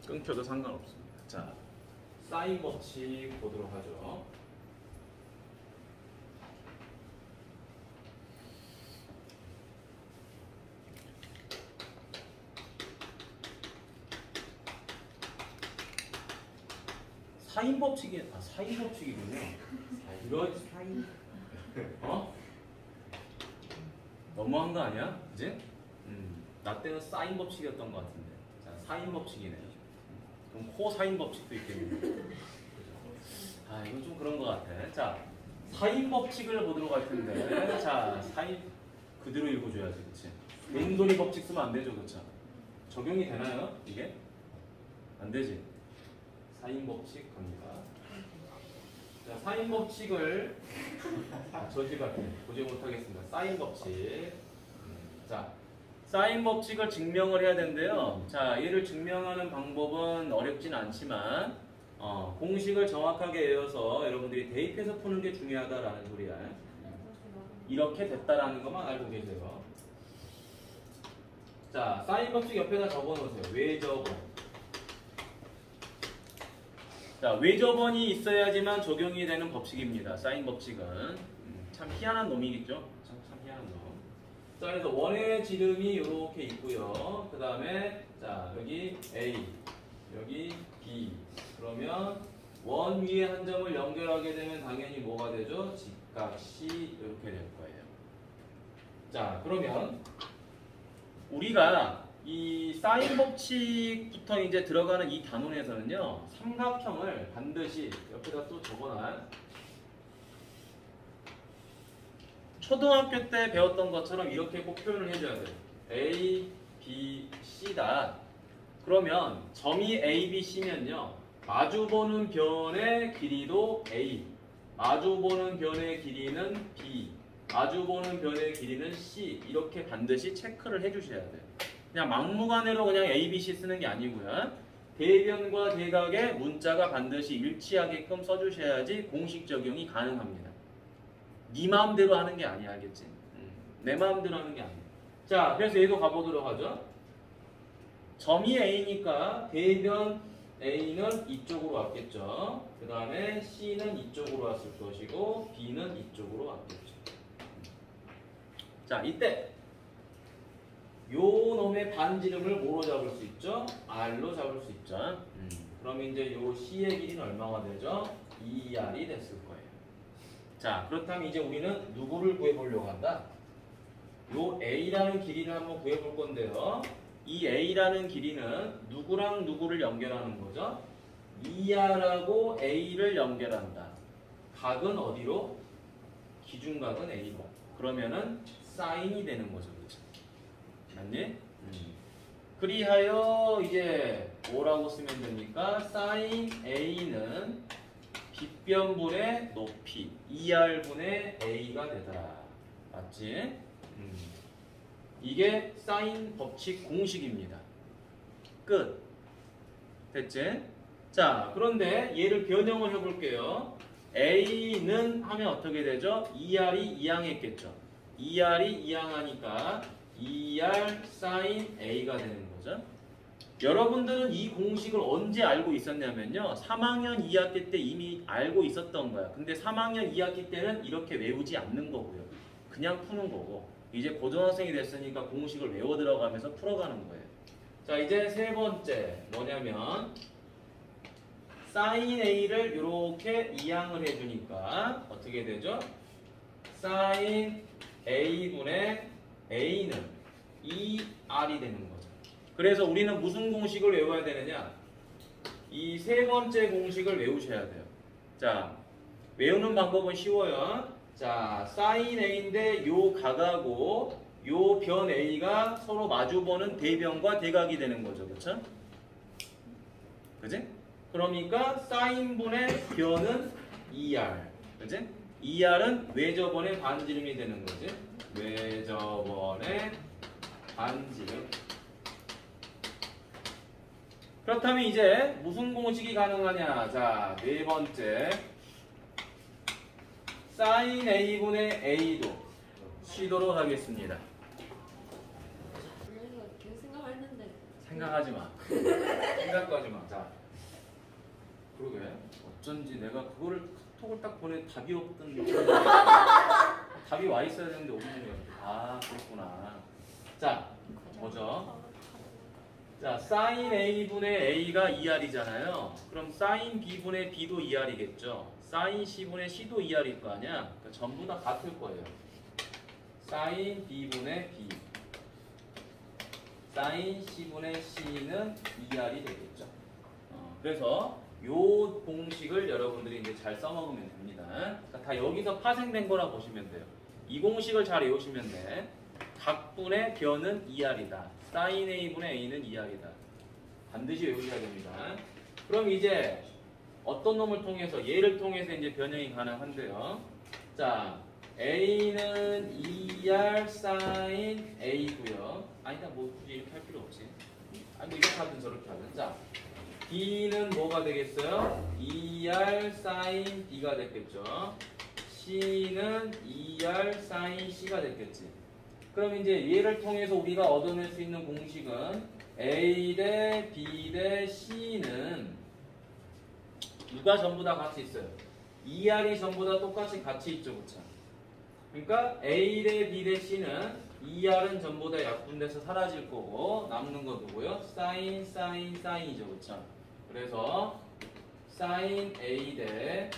끊겨도 상관없습니다. 자, 사인 법칙 보도록 하죠. 사인 법칙이군요. 이런 사인. 너무한 거 아니야? 그지? 나 때는 사인 법칙이었던 것 같은데. 자, 사인 법칙이네요. 그럼 코사인 법칙도 있겠네요. 이건 좀 그런 것 같아. 자, 사인 법칙을 보도록 할 텐데. 자, 사인 그대로 읽어줘야지, 그치? 왼손이 법칙 쓰면 안 되죠, 그쵸? 적용이 되나요? 이게? 안 되지. 사인 법칙 갑니다. 자, 사인 법칙을 저지밖에 보지 못하겠습니다. 사인 법칙. 자, 사인 법칙을 증명을 해야 되는데요. 자, 얘를 증명하는 방법은 어렵진 않지만 공식을 정확하게 외워서 여러분들이 대입해서 푸는 게 중요하다라는 소리야. 이렇게 됐다라는 것만 알고 계세요. 자, 사인 법칙 옆에다 적어놓으세요. 외접원. 자, 외접원이 있어야지만 적용이 되는 법칙입니다. 사인 법칙은. 참 희한한 놈이겠죠? 참 희한한 놈. 자, 그래서 원의 지름이 이렇게 있고요. 그 다음에 자, 여기 A, 여기 B. 그러면 원 위에 한 점을 연결하게 되면 당연히 뭐가 되죠? 직각 C 이렇게 될 거예요. 자, 그러면 우리가 이 사인 법칙부터 이제 들어가는 이 단원에서는요, 삼각형을 반드시 옆에다 또 적어놔. 초등학교 때 배웠던 것처럼 이렇게 꼭 표현을 해줘야 돼요. A, B, C다. 그러면 점이 A, B, C면요, 마주보는 변의 길이도 A, 마주보는 변의 길이는 B, 마주보는 변의 길이는 C. 이렇게 반드시 체크를 해주셔야 돼요. 그냥 막무가내로 그냥 A, B, C 쓰는 게 아니고요. 대변과 대각의 문자가 반드시 일치하게끔 써주셔야지 공식 적용이 가능합니다. 네 마음대로 하는 게 아니야, 알겠지? 내 마음대로 하는 게 아니야. 자, 그래서 얘도 가보도록 하죠. 점이 A니까 대변 A는 이쪽으로 왔겠죠. 그 다음에 C는 이쪽으로 왔을 것이고 B는 이쪽으로 왔겠죠. 자, 이때 요 놈의 반지름을 뭐로 잡을 수 있죠? R로 잡을 수 있죠. 그럼 이제 요 C의 길이는 얼마가 되죠? 2R이 됐을 거예요. 자, 그렇다면 이제 우리는 누구를 구해보려고 한다? 요 A라는 길이를 한번 구해볼 건데요. 이 A라는 길이는 누구랑 누구를 연결하는 거죠? 2R하고 A를 연결한다. 각은 어디로? 기준각은 A로. 그러면은 사인이 되는 거죠. 그렇죠? 맞니? 그리하여 이제 뭐라고 쓰면 됩니까? 사인 A는 빗변분의 높이 2R분의 A가 되더라. 맞지? 이게 사인 법칙 공식입니다. 끝. 됐지? 자, 그런데 얘를 변형을 해볼게요. A는 하면 어떻게 되죠? 2R이 이항했겠죠. 2R이 이항하니까 2R 사인 A가 되는 거죠. 여러분들은 이 공식을 언제 알고 있었냐면요. 3학년 2학기 때 이미 알고 있었던 거야. 근데 3학년 2학기 때는 이렇게 외우지 않는 거고요. 그냥 푸는 거고. 이제 고등학생이 됐으니까 공식을 외워 들어가면서 풀어가는 거예요. 자, 이제 세 번째 뭐냐면 사인 A를 이렇게 이항을 해주니까 어떻게 되죠? 사인 A분의 A는 2R이 되는 거죠. 그래서 우리는 무슨 공식을 외워야 되느냐? 이 세 번째 공식을 외우셔야 돼요. 자, 외우는 방법은 쉬워요. 자, 사인 A인데 요 각하고 요 변 A가 서로 마주보는 대변과 대각이 되는 거죠. 그쵸? 그치? 그러니까 사인분의 변은 2R. 그치? 2R은 외접원의 반지름이 되는 거지. 외접원의 반지름. 그렇다면 이제 무슨 공식이 가능하냐? 자, 네 번째. 사인 A분의 A도 쉬도록 하겠습니다. 계속 생각을 했는데 생각하지 마. 생각도 하지 마. 자, 그러게. 어쩐지 내가 그거를 카톡을 딱 보내 답이 없던 답이 와 있어야 되는데 없는 거야. 아, 그렇구나. 자, 뭐죠? 자, sin A분의 A가 2R이잖아요. 그럼 sin B분의 B도 2R이겠죠. sin C분의 C도 2R일 거 아니야? 그러니까 전부 다 같을 거예요. sin B분의 B, sin C분의 C는 2R이 되겠죠. 그래서 요 공식을 여러분들이 이제 잘 써먹으면 됩니다. 그러니까 다 여기서 파생된 거라 보시면 돼요. 이 공식을 잘 외우시면 돼. 각분의 변은 2R이다. sin A분의 A는 2R이다. 반드시 외우셔야 됩니다. 그럼 이제 어떤 놈을 통해서, 얘를 통해서 이제 변형이 가능한데요. 자, A는 2R sin A고요. 아니다, 뭐 굳이 이렇게 할 필요 없지. 아니, 뭐 이렇게 하든 저렇게 하든. 자, B는 뭐가 되겠어요? 2R sin B가 됐겠죠. C는 2R sin C가 됐겠지. 그럼 이제 얘를 통해서 우리가 얻어낼 수 있는 공식은 A 대 B 대 C는 누가 전부 다 같이 있어요? 2R이 전부 다 똑같이 같이 있죠, 그쵸? 그러니까 A 대 B 대 C는 2R은 전부 다 약분돼서 사라질 거고 남는 거 누구요? sin, sin, sin이죠, 그쵸? 그래서 sin A 대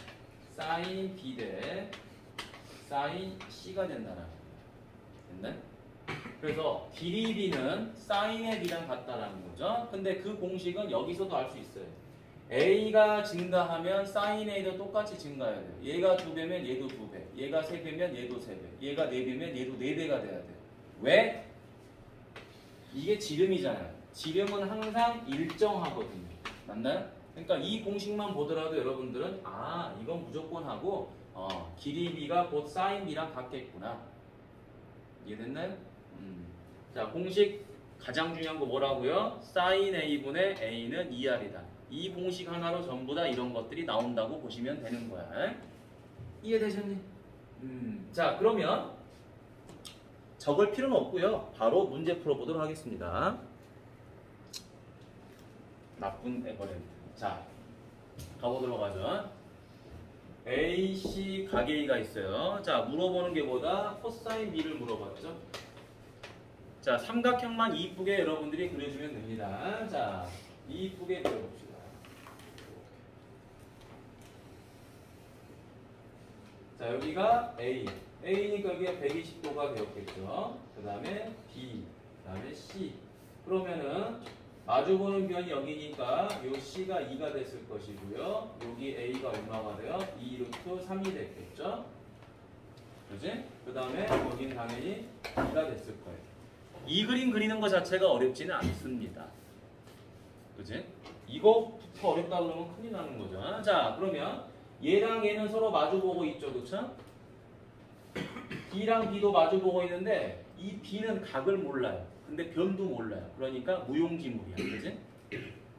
sin B 대 sin C가 된다는 됐네? 그래서 길이 B는 sin의 B랑 같다라는 거죠. 근데 그 공식은 여기서도 알 수 있어요. A가 증가하면 sin A도 똑같이 증가해야 돼요. 얘가 2배면 얘도 2배, 얘가 3배면 얘도 3배, 얘가 4배면 얘도 4배가 돼야 돼요. 왜? 이게 지름이잖아요. 지름은 항상 일정하거든요. 맞나요? 그러니까 이 공식만 보더라도 여러분들은 아, 이건 무조건 하고 길이 B가 곧 sin B랑 같겠구나. 이해됐나요? 자, 공식 가장 중요한 거 뭐라고요? sin A분의 A는 2R이다. 이 공식 하나로 전부 다 이런 것들이 나온다고 보시면 되는 거야. 이해되셨니? 자, 그러면 적을 필요는 없고요. 바로 문제 풀어보도록 하겠습니다. 나쁜 에버랜드. 자, 가보도록 하죠. A, C, 각 A가 있어요. 자, 물어보는 게 뭐다? 코사인 B를 물어봤죠. 자, 삼각형만 이쁘게 여러분들이 그려주면 됩니다. 자, 이쁘게 그려봅시다. 자, 여기가 A. A니까 여기가 120도가 되었겠죠. 그 다음에 B, 그 다음에 C. 그러면은 마주보는 변이 여기니까 요 C가 2가 됐을 것이고요. 여기 A가 얼마가 돼요? 2 루트 3이 됐겠죠. 그지? 그 다음에 여기는 당연히 2가 됐을 거예요. 이 그림 그리는 것 자체가 어렵지는 않습니다. 그지? 이거부터 어렵다 그러면 큰일 나는 거죠. 자, 그러면 얘랑 얘는 서로 마주보고 있죠. 그쵸? B랑 B도 마주보고 있는데 이 B는 각을 몰라요. 근데 변도 몰라요. 그러니까 무용지물이야. 그지?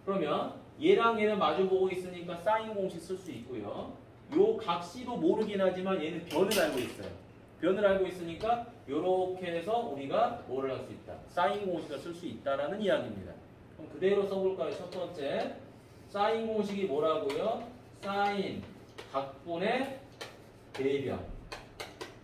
그러면 얘랑 얘는 마주보고 있으니까 사인 공식 쓸 수 있고요. 요 각 C도 모르긴 하지만 얘는 변을 알고 있어요. 변을 알고 있으니까 요렇게 해서 우리가 뭐를 할 수 있다? 사인 공식을 쓸 수 있다라는 이야기입니다. 그럼 그대로 써볼까요? 첫 번째 사인 공식이 뭐라고요? 사인 각분의 대변.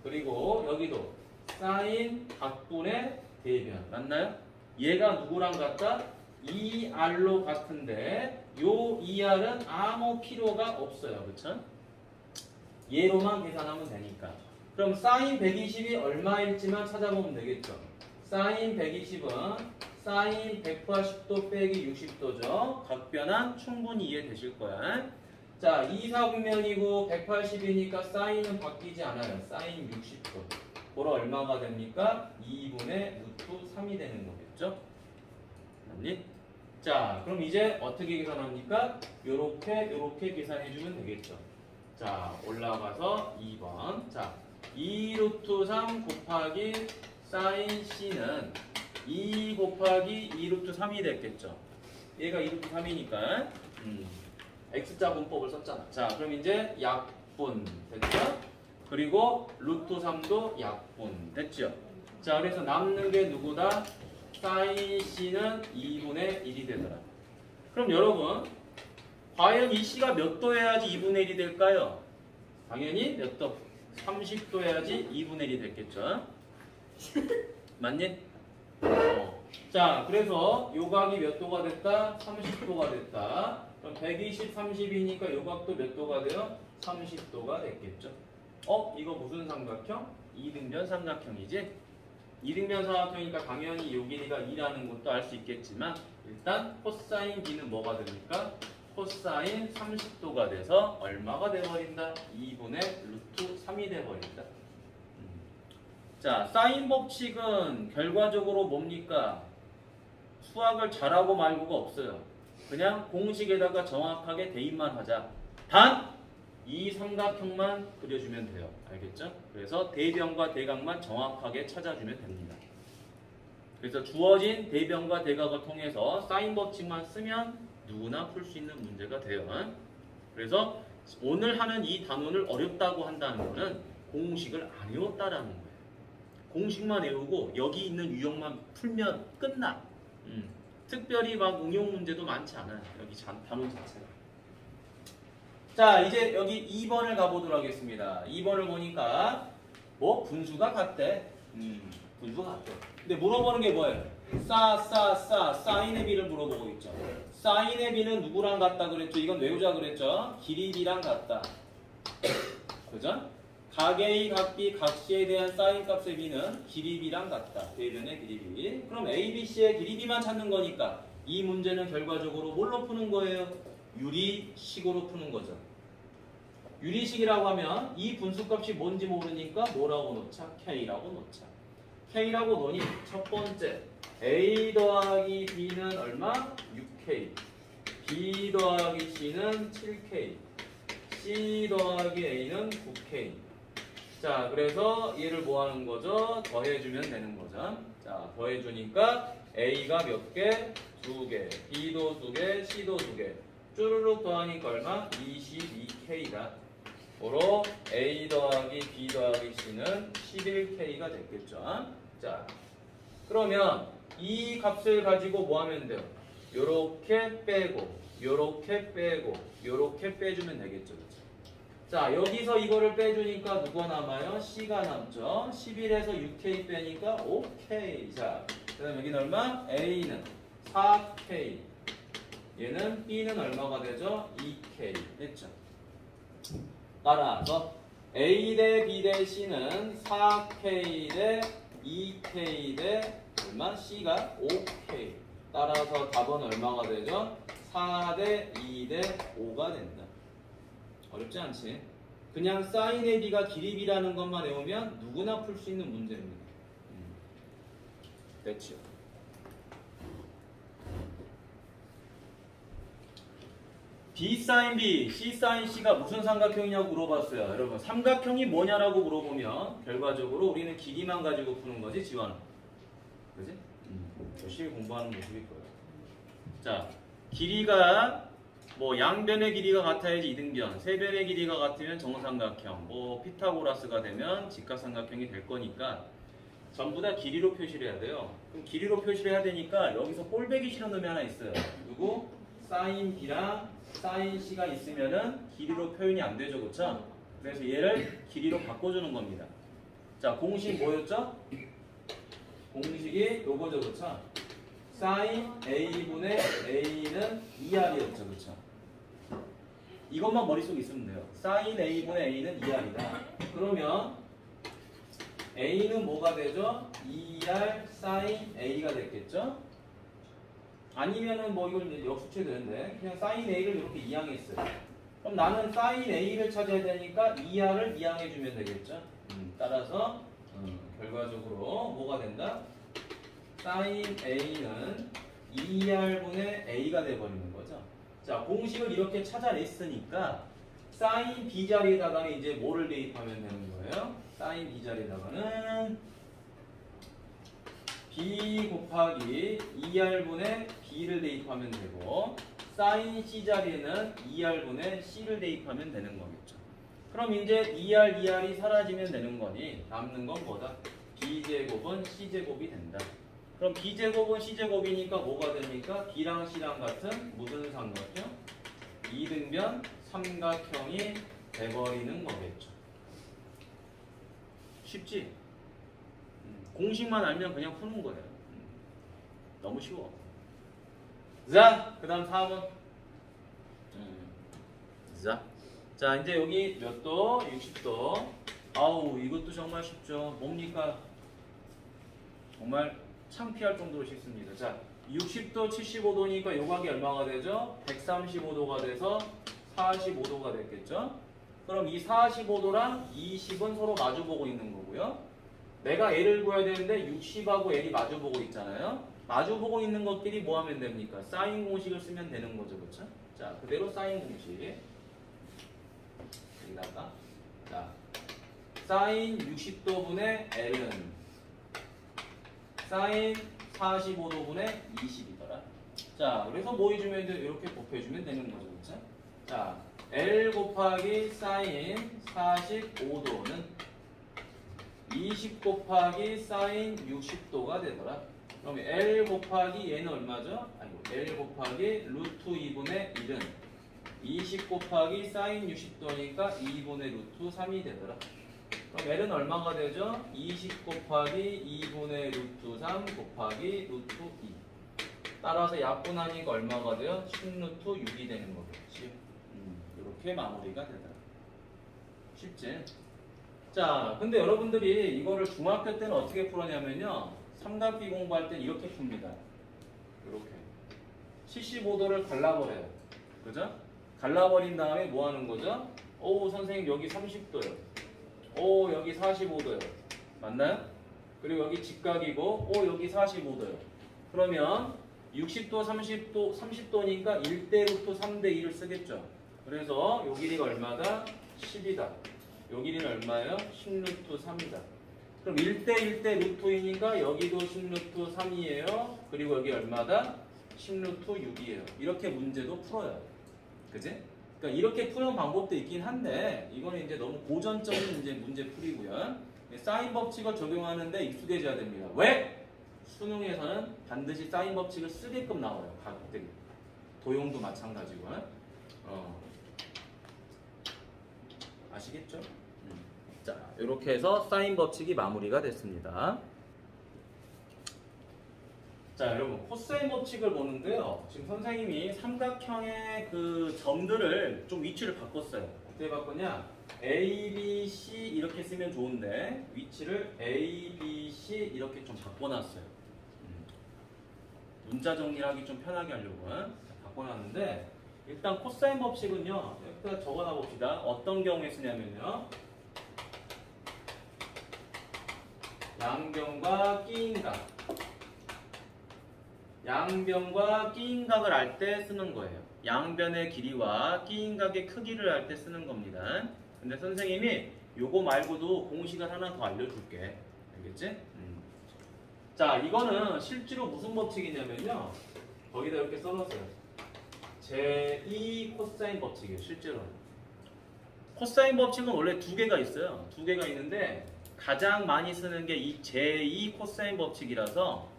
그리고 여기도 사인 각분의 대변. 맞나요? 얘가 누구랑 같다? 2R로 같은데 요 2R은 아무 필요가 없어요. 그쵸? 얘로만 계산하면 되니까. 그럼 사인 120이 얼마일지만 찾아보면 되겠죠. 사인 120은 사인 180도 빼기 60도죠. 각변환 충분히 이해되실 거야. 자, 2사분면이고 180이니까 사인은 바뀌지 않아요. 사인 60도. 그럼 얼마가 됩니까? 2분의 루트 3이 되는 거겠죠? 맞니? 자, 그럼 이제 어떻게 계산합니까? 요렇게 계산해주면 되겠죠. 자, 올라가서 2번. 자, 2 루트 3 곱하기 사인 C는 2 곱하기 2 루트 3이 됐겠죠. 얘가 2 루트 3이니까 X자 분법을 썼잖아. 자, 그럼 이제 약분 됐죠? 그리고 루트 3도 약분 됐죠? 자, 그래서 남는 게 누구다? 사인 C는 2분의 1이 되더라. 그럼 여러분 과연 이 C가 몇 도 해야지 2분의 1이 될까요? 당연히 몇 도? 30도 해야지 2분의 1이 됐겠죠? 맞니? 자, 그래서 요각이 몇 도가 됐다? 30도가 됐다. 그럼 120, 30이니까 요각도 몇 도가 돼요? 30도가 됐겠죠? 이거 무슨 삼각형? 이등변 삼각형이지? 이등변 삼각형이니까 당연히 요 길이가 2라는 것도 알 수 있겠지만 일단 코사인 B는 뭐가 됩니까? 코사인 30도가 돼서 얼마가 돼버린다? 2분의 루트 3이 돼버린다. 자, 사인 법칙은 결과적으로 뭡니까? 수학을 잘하고 말고가 없어요. 그냥 공식에다가 정확하게 대입만 하자. 단 이 삼각형만 그려주면 돼요. 알겠죠? 그래서 대변과 대각만 정확하게 찾아주면 됩니다. 그래서 주어진 대변과 대각을 통해서 사인 법칙만 쓰면 누구나 풀 수 있는 문제가 돼요. 그래서 오늘 하는 이 단원을 어렵다고 한다는 것은 공식을 안 외웠다라는 거예요. 공식만 외우고 여기 있는 유형만 풀면 끝나. 특별히 막 응용 문제도 많지 않아요. 여기 단원 자체가. 자, 이제 여기 2번을 가보도록 하겠습니다. 2번을 보니까 뭐 분수가 같대. 분수가 같대. 근데 물어보는 게 뭐예요? 사인의 B를 물어보고 있죠. 사인의 B는 누구랑 같다 그랬죠? 이건 외우자 그랬죠? 길이 B랑 같다. 그죠? 각 A, 각 B, 각 C에 대한 사인 값의 B는 길이 B랑 같다. 대변의 길이 B. 그럼 A, B, C의 길이 B만 찾는 거니까 이 문제는 결과적으로 뭘로 푸는 거예요? 유리식으로 푸는 거죠. 유리식이라고 하면 이 분수값이 뭔지 모르니까 뭐라고 놓자? K라고 놓자. K라고 놓으니 첫 번째 A 더하기 B는 얼마? 6K. B 더하기 C는 7K. C 더하기 A는 9K. 자, 그래서 얘를 뭐 하는 거죠? 더해주면 되는 거죠. 자, 더해주니까 A가 몇 개? 2개. B도 2개, C도 2개. 쭈르륵 더하니까 얼마? 22K다. 고로 A 더하기 B 더하기 C는 11K가 됐겠죠. 자, 그러면 이 값을 가지고 뭐 하면 돼요? 요렇게 빼고, 요렇게 빼고, 요렇게 빼주면 되겠죠. 그렇죠? 자, 여기서 이거를 빼주니까 누가 남아요? C가 남죠. 11에서 6K 빼니까 5K. 자, 그 다음 여기는 얼마? A는 4K. 얘는 B는 얼마가 되죠? 2K. 됐죠? 따라서 A 대 B 대 C는 4K 대 2K 대 얼마? C가 5K. 따라서 답은 얼마가 되죠? 4 대 2 대 5가 된다. 어렵지 않지? 그냥 사인의 B가 길이 B라는 것만 외우면 누구나 풀 수 있는 문제입니다. 됐죠? B 사인 B, C 사인 C가 무슨 삼각형이냐고 물어봤어요. 여러분, 삼각형이 뭐냐라고 물어보면 결과적으로 우리는 길이만 가지고 푸는 거지, 지원아. 그지? 열심히 공부하는 모습일 거예요. 자, 길이가 뭐 양변의 길이가 같아야지 이등변, 세변의 길이가 같으면 정삼각형, 뭐 피타고라스가 되면 직각삼각형이 될 거니까 전부 다 길이로 표시를 해야 돼요. 그럼 길이로 표시를 해야 되니까 여기서 꼴배기 싫은 놈이 하나 있어요. 누구? 사인 B랑 사인 C가 있으면은 길이로 표현이 안 되죠, 그렇죠? 그래서 얘를 길이로 바꿔주는 겁니다. 자, 공식 뭐였죠? 공식이 요거죠, 그렇죠? 사인 A분의 A는 2R이었죠, 그렇죠? 이것만 머릿속에 있으면 돼요. 사인 A분의 A는 2R이다. 그러면 A는 뭐가 되죠? 2R 사인 A가 됐겠죠? 아니면은 뭐 이걸 역수체 되는데 그냥 사인 A를 이렇게 이항했어요. 그럼 나는 사인 A를 찾아야 되니까 2R을 이항해주면 되겠죠? 따라서 결과적으로 뭐가 된다? 사인 A는 2R분의 A가 돼버리는 거죠. 자, 공식을 이렇게 찾아냈으니까 사인 B 자리에다가는 이제 뭐를 대입하면 되는 거예요? 사인 B 자리에다가는 B 곱하기 2R분의 B를 대입하면 되고 사인 C 자리에는 2R분의 C를 대입하면 되는 거겠죠. 그럼 이제 2R이 사라지면 되는 거니 남는 건 뭐다? B제곱은 C제곱이 된다. 그럼 B제곱은 C제곱이니까 뭐가 됩니까? B랑 C랑 같은 무슨 삼각형? 이등변 삼각형이 돼버리는 거겠죠. 쉽지? 공식만 알면 그냥 푸는 거예요. 너무 쉬워. 자, 그 다음 4번. 자, 이제 여기 몇 도? 60도. 아우, 이것도 정말 쉽죠. 뭡니까? 정말 창피할 정도로 쉽습니다. 자, 60도, 75도니까 요각이 얼마가 되죠? 135도가 돼서 45도가 됐겠죠? 그럼 이 45도랑 20은 서로 마주보고 있는 거고요. 내가 L을 구해야 되는데 60하고 L이 마주보고 있잖아요. 마주보고 있는 것끼리 뭐 하면 됩니까? 사인 공식을 쓰면 되는 거죠. 그렇죠? 자, 그대로 사인 공식. 여기다가 자, 사인 60도분의 L은 사인 45도분의 20이더라. 자, 그래서 뭐 해주면 이렇게 곱해주면 되는 거죠. 그렇죠? 자, L 곱하기 사인 45도는 20 곱하기 사인 60도가 되더라. 그럼 L 곱하기 얘는 얼마죠? 아이고, L 곱하기 루트 2분의 1은 20 곱하기 사인 60도니까 2분의 루트 3이 되더라. 그럼 L은 얼마가 되죠? 20 곱하기 2분의 루트 3 곱하기 루트 2. 따라서 약분하니까 얼마가 돼요? 10루트 6이 되는 거겠지. 이렇게 마무리가 되더라. 쉽지? 자, 근데 여러분들이 이거를 중학교 때는 어떻게 풀었냐면요. 삼각비 공부할 때 이렇게 풉니다. 이렇게. 75도를 갈라버려요. 그죠? 갈라버린 다음에 뭐 하는 거죠? 오, 선생님 여기 30도요. 오, 여기 45도요. 맞나요? 그리고 여기 직각이고, 오, 여기 45도요. 그러면 60도, 30도니까 1대 루트 3대 2를 쓰겠죠. 그래서 요 길이가 얼마다? 10이다. 요 길이는 얼마예요? 10루트 3이다. 그럼 1대 루트이니까 여기도 10루트 3이에요. 그리고 여기 얼마다? 10루트 6이에요. 이렇게 문제도 풀어요. 그지? 그러니까 이렇게 푸는 방법도 있긴 한데 이거는 이제 너무 고전적인 이제 문제 풀이고요. 사인 법칙을 적용하는데 익숙해져야 됩니다. 왜? 수능에서는 반드시 사인 법칙을 쓰게끔 나와요. 가급들이. 도용도 마찬가지고. 아시겠죠? 자, 이렇게 해서 사인 법칙이 마무리가 됐습니다. 자, 여러분 코사인 법칙을 보는데요. 지금 선생님이 삼각형의 그 점들을 좀 위치를 바꿨어요. 어떻게 바꿨냐? A, B, C 이렇게 쓰면 좋은데 위치를 A, B, C 이렇게 좀 바꿔놨어요. 문자 정리를 하기 좀 편하게 하려고 바꿔놨는데 일단 코사인 법칙은요. 여기다 적어놔 봅시다. 어떤 경우에 쓰냐면요. 양변과 끼인각. 양변과 끼인각을 알 때 쓰는 거예요. 양변의 길이와 끼인각의 크기를 알 때 쓰는 겁니다. 근데 선생님이 요거 말고도 공식을 하나 더 알려줄게. 알겠지? 자, 이거는 실제로 무슨 법칙이냐면요. 거기다 이렇게 써놨어요. 제2 코사인 법칙이에요. 실제로는. 코사인 법칙은 원래 두 개가 있어요. 두 개가 있는데 가장 많이 쓰는 게 이 제2 코사인 법칙이라서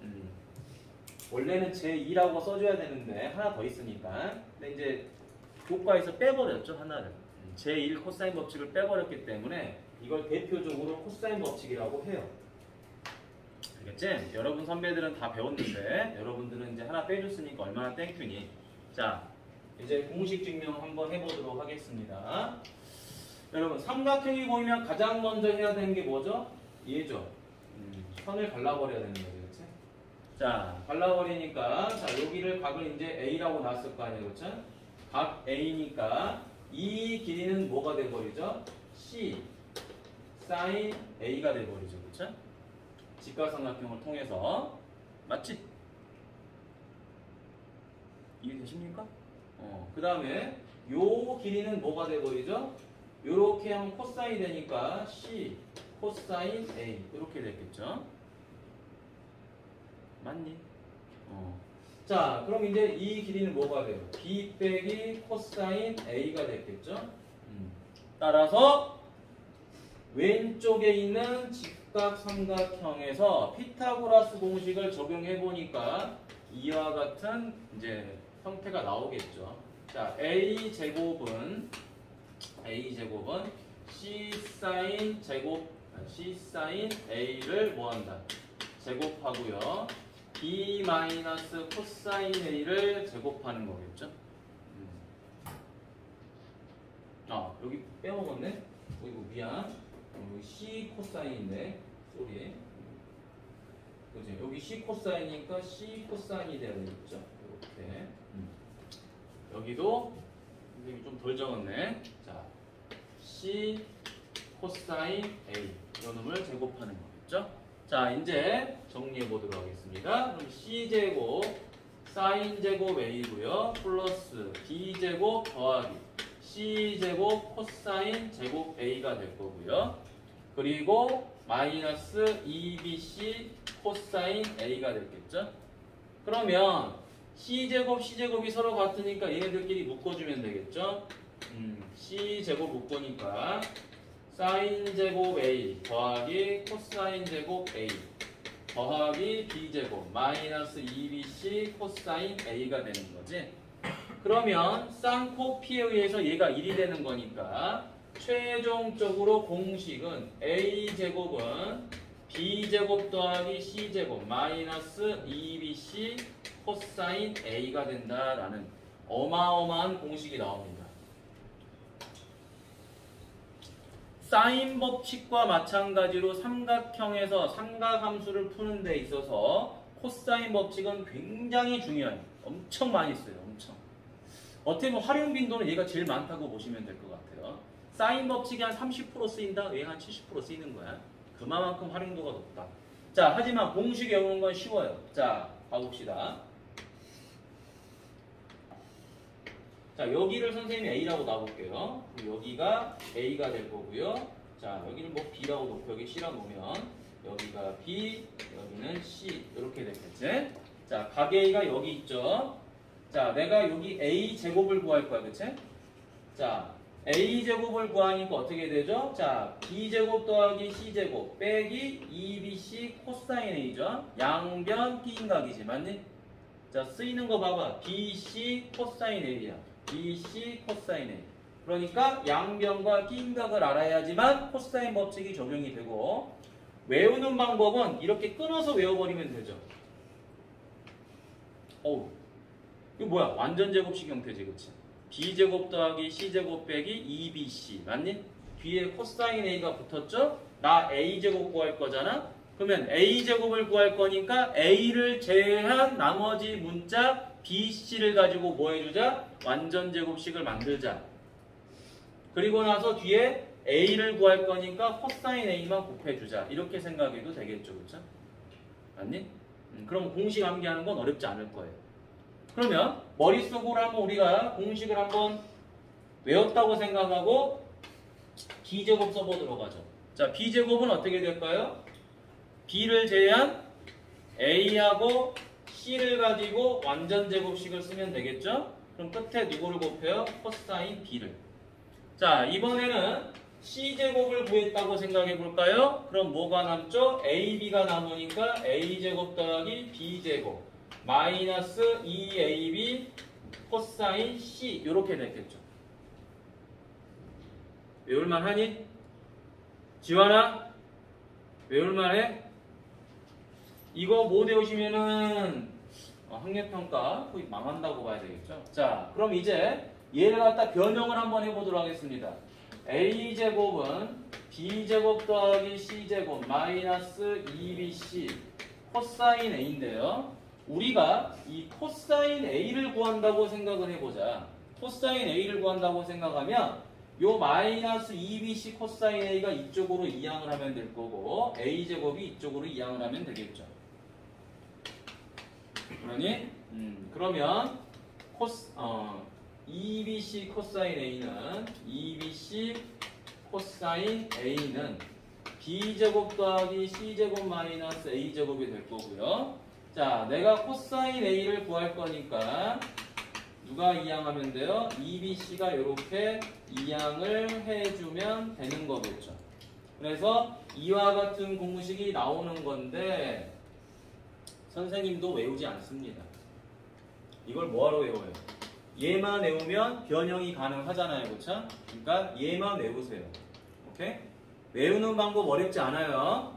원래는 제2라고 써줘야 되는데 하나 더 있으니까 근데 이제 교과에서 빼버렸죠. 하나를. 제1 코사인 법칙을 빼버렸기 때문에 이걸 대표적으로 코사인 법칙이라고 해요. 알겠지? 여러분 선배들은 다 배웠는데 여러분들은 이제 하나 빼줬으니까 얼마나 땡큐니. 자, 이제 공식 증명 한번 해보도록 하겠습니다. 여러분 삼각형이 보이면 가장 먼저 해야 되는 게 뭐죠? 얘죠. 선을 갈라버려야 되는 거죠. 그렇지? 자, 갈라버리니까 자, 여기를 각을 이제 A라고 놨을 거 아니에요. 그렇죠? 각 A니까 이 길이는 뭐가 돼버리죠? C 사인 A가 돼버리죠. 그렇죠? 직각삼각형을 통해서 맞지? 이해되십니까? 그 다음에 요 길이는 뭐가 돼버리죠? 요렇게 하면 코사인이 되니까 C 코사인 A 이렇게 됐겠죠? 맞니? 자, 그럼 이제 이 길이는 뭐가 돼요? B 빼기 코사인 A가 됐겠죠? 따라서 왼쪽에 있는 삼각형에서 피타고라스 공식을 적용해 보니까 이와 같은 이제 형태가 나오겠죠. 자, a 제곱은 c 사인 a를 뭐한다? 제곱하고요. b 마이너스 코사인 a를 제곱하는 거겠죠. 여기 빼먹었네. 이거 미안. 여기 c 코사인인데 쏘리. 그지? 여기 c 코사인이니까 c 코사인이 되어 있죠. 이렇게. 여기도 선생님이 좀 덜 적었네. 자, c 코사인 a 이놈을 제곱하는 거겠죠. 자, 이제 정리해 보도록 하겠습니다. 그럼 c 제곱 사인 제곱 a고요. 플러스 b 제곱 더하기 c 제곱 코사인 제곱 a가 될 거고요. 그리고 마이너스 2bc 코사인 a가 됐겠죠. 그러면 c제곱 c제곱이 서로 같으니까 얘네들끼리 묶어주면 되겠죠. c제곱 묶으니까 사인 제곱 a 더하기 코사인 제곱 a 더하기 b제곱 마이너스 2bc 코사인 a가 되는 거지. 그러면 쌍코피에 의해서 얘가 1이 되는 거니까 최종적으로 공식은 a제곱은 b제곱 더하기 c제곱 마이너스 2bc 코사인 a가 된다라는 어마어마한 공식이 나옵니다. 사인 법칙과 마찬가지로 삼각형에서 삼각함수를 푸는 데 있어서 코사인 법칙은 굉장히 중요해요. 엄청 많이 써요. 엄청. 어떻게 보면 활용 빈도는 얘가 제일 많다고 보시면 될 것 같아요. 사인 법칙이 한 30% 쓰인다? 얘 한 70% 쓰이는 거야. 그만큼 활용도가 높다. 자, 하지만 공식 외우는 건 쉬워요. 자, 가봅시다. 자, 여기를 선생님이 A라고 놔볼게요. 여기가 A가 될 거고요. 자, 여기는 뭐 B라고 놓고 여기 C라고 놓으면 여기가 B, 여기는 C 이렇게 됐겠지? 자, 각 A가 여기 있죠? 자, 내가 여기 A 제곱을 구할 거야, 그치? 자, A 제곱을 구하니까 어떻게 되죠? 자, B 제곱 더하기 C 제곱 빼기 2BC 코사인 A죠? 양변 끼인각이지, 맞니? 자, 쓰이는 거 봐봐. BC 코사인 A야. BC 코사인 A. 그러니까 양변과 끼인각을 알아야지만 코사인 법칙이 적용이 되고, 외우는 방법은 이렇게 끊어서 외워버리면 되죠. 어우, 이거 뭐야? 완전 제곱식 형태지, 그치? B제곱 더하기 C제곱 빼기 2BC 맞니? 뒤에 코사인 A가 붙었죠? 나 A제곱 구할 거잖아? 그러면 A제곱을 구할 거니까 A를 제외한 나머지 문자 BC를 가지고 뭐 해주자? 완전 제곱식을 만들자. 그리고 나서 뒤에 A를 구할 거니까 코사인 A만 곱해주자. 이렇게 생각해도 되겠죠, 그쵸? 맞니? 그럼 공식 암기하는 건 어렵지 않을 거예요. 그러면 머릿속으로 한번 우리가 공식을 한번 외웠다고 생각하고 B제곱 써보도록 하죠. 자, B제곱은 어떻게 될까요? B를 제외한 A하고 C를 가지고 완전 제곱식을 쓰면 되겠죠? 그럼 끝에 누구를 곱해요? 코사인 B를. 자, 이번에는 C제곱을 구했다고 생각해 볼까요? 그럼 뭐가 남죠? AB가 남으니까 A제곱 더하기 B제곱 마이너스 2AB 코사인 C 이렇게 됐겠죠. 외울만 하니? 지환아? 외울만 해? 이거 못 외우시면은 학력평가 거의 망한다고 봐야 되겠죠. 자, 그럼 이제 얘를 갖다 변형을 한번 해보도록 하겠습니다. A제곱은 B제곱 더하기 C제곱 마이너스 2BC 코사인 A인데요. 우리가 이 코사인 A를 구한다고 생각을 해보자. 코사인 A를 구한다고 생각하면 요 마이너스 2BC 코사인 A가 이쪽으로 이항을 하면 될 거고 A제곱이 이쪽으로 이항을 하면 되겠죠. 그러니 그러면 2BC 코사인 A는 2BC 코사인 A는 B제곱 더하기 C제곱 마이너스 A제곱이 될 거고요. 자, 내가 코사인 A를 구할 거니까 누가 이항하면 돼요? 2BC가 이렇게 이항을 해주면 되는 거겠죠. 그래서 이와 같은 공식이 나오는 건데 선생님도 외우지 않습니다. 이걸 뭐하러 외워요? 얘만 외우면 변형이 가능하잖아요. 그쵸? 그러니까 얘만 외우세요. 오케이? 외우는 방법 어렵지 않아요.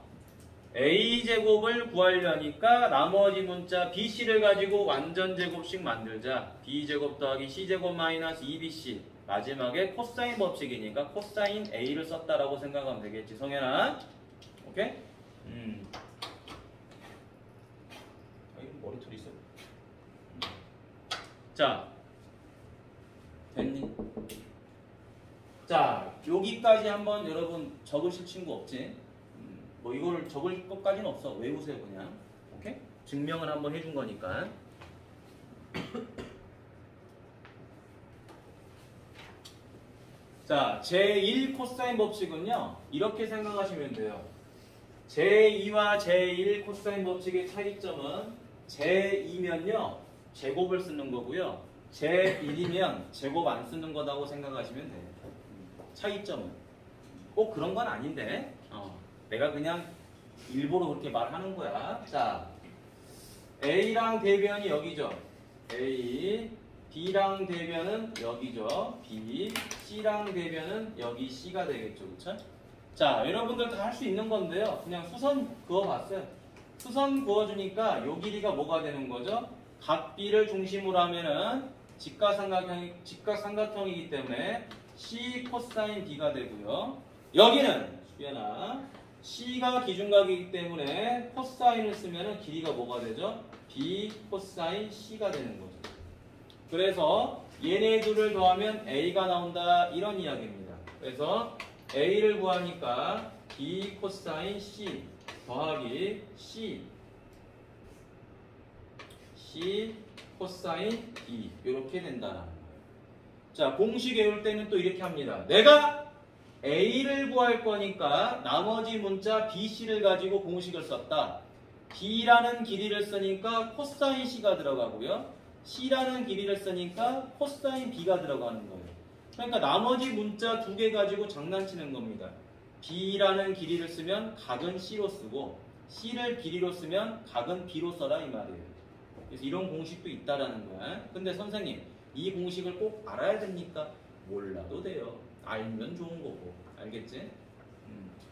a제곱을 구하려니까 나머지 문자 bc를 가지고 완전 제곱식 만들자. b제곱 더하기 c제곱 마이너스 2bc. 마지막에 코사인 법칙이니까 코사인 a를 썼다라고 생각하면 되겠지. 성현아. 오케이? 머리털이 있어. 자, 됐니? 자, 여기까지 한번 여러분 적으실 친구 없지? 뭐 이거를 적을 것까지는 없어. 외우세요 그냥. 오케이? 증명을 한번 해준 거니까. 자, 제1 코사인 법칙은요. 이렇게 생각하시면 돼요. 제2와 제1 코사인 법칙의 차이점은 제2면요. 제곱을 쓰는 거고요. 제1이면 제곱 안 쓰는 거라고 생각하시면 돼요. 차이점은. 꼭 그런 건 아닌데 내가 그냥 일부러 그렇게 말하는 거야. 자, A랑 대변이 여기죠. A, B랑 대변은 여기죠. B, C랑 대변은 여기 C가 되겠죠. 그쵸? 자, 여러분들 다 할 수 있는 건데요. 그냥 수선 그어봤어요. 수선 그어주니까 요 길이가 뭐가 되는 거죠? 각 B를 중심으로 하면은 직각삼각형이기 때문에 C 코사인 B가 되고요. 여기는 수연아 C가 기준각이기 때문에 코사인을 쓰면은 길이가 뭐가 되죠? B 코사인 C가 되는 거죠. 그래서 얘네 둘을 더하면 A가 나온다 이런 이야기입니다. 그래서 A를 구하니까 B 코사인 C 더하기 C 코사인 B 이렇게 된다는 거예요. 자, 공식 외울 때는 또 이렇게 합니다. 내가 A를 구할 거니까 나머지 문자 BC를 가지고 공식을 썼다. B라는 길이를 쓰니까 코사인 C가 들어가고요. C라는 길이를 쓰니까 코사인 B가 들어가는 거예요. 그러니까 나머지 문자 두 개 가지고 장난치는 겁니다. B라는 길이를 쓰면 각은 C로 쓰고 C를 길이로 쓰면 각은 B로 써라 이 말이에요. 그래서 이런 공식도 있다라는 거야. 근데 선생님 이 공식을 꼭 알아야 됩니까? 몰라도 돼요. 알면 좋은 거고. 알겠지?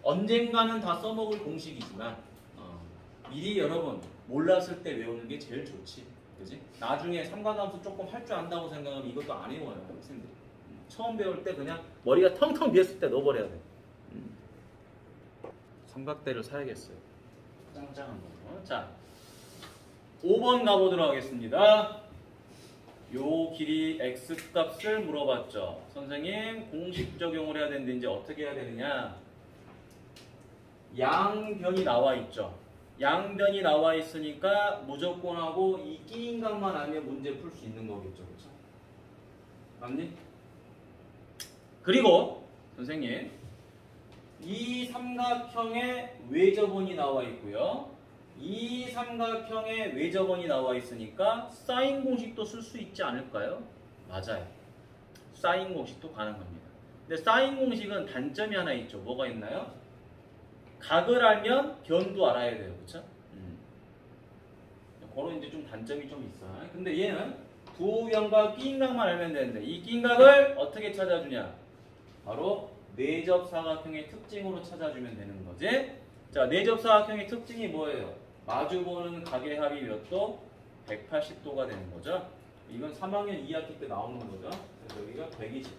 언젠가는 다 써먹을 공식이지만 미리 여러분 몰랐을 때 외우는 게 제일 좋지. 그지? 나중에 삼각함수 조금 할 줄 안다고 생각하면 이것도 안 외워요. 학생들이. 처음 배울 때 그냥 머리가 텅텅 비었을 때 넣어버려야 돼. 삼각대를 사야겠어요. 짱짱한 거. 자, 5번 가보도록 하겠습니다. 요 길이 x값을 물어봤죠. 선생님 공식 적용을 해야 되는데 이제 어떻게 해야 되느냐. 양변이 나와 있죠. 양변이 나와 있으니까 무조건 하고 이 끼인 각만 알면 문제 풀 수 있는 거겠죠. 그렇죠? 맞니? 그리고 선생님 이 삼각형의 외접원이 나와 있고요. 이 삼각형의 외접원이 나와 있으니까 사인 공식도 쓸 수 있지 않을까요? 맞아요. 사인 공식도 가능합니다. 근데 사인 공식은 단점이 하나 있죠. 뭐가 있나요? 각을 알면 변도 알아야 돼요. 그쵸? 그런 이제 좀 단점이 좀 있어. 근데 얘는 두 변과 끼인각만 알면 되는데 이 끼인각을 어떻게 찾아주냐? 바로 내접사각형의 특징으로 찾아주면 되는 거지. 자, 내접사각형의 특징이 뭐예요? 마주보는 각의 합이 몇 도? 180도가 되는 거죠. 이건 3학년 2학기 때 나오는 거죠. 그래서 여기가 120도.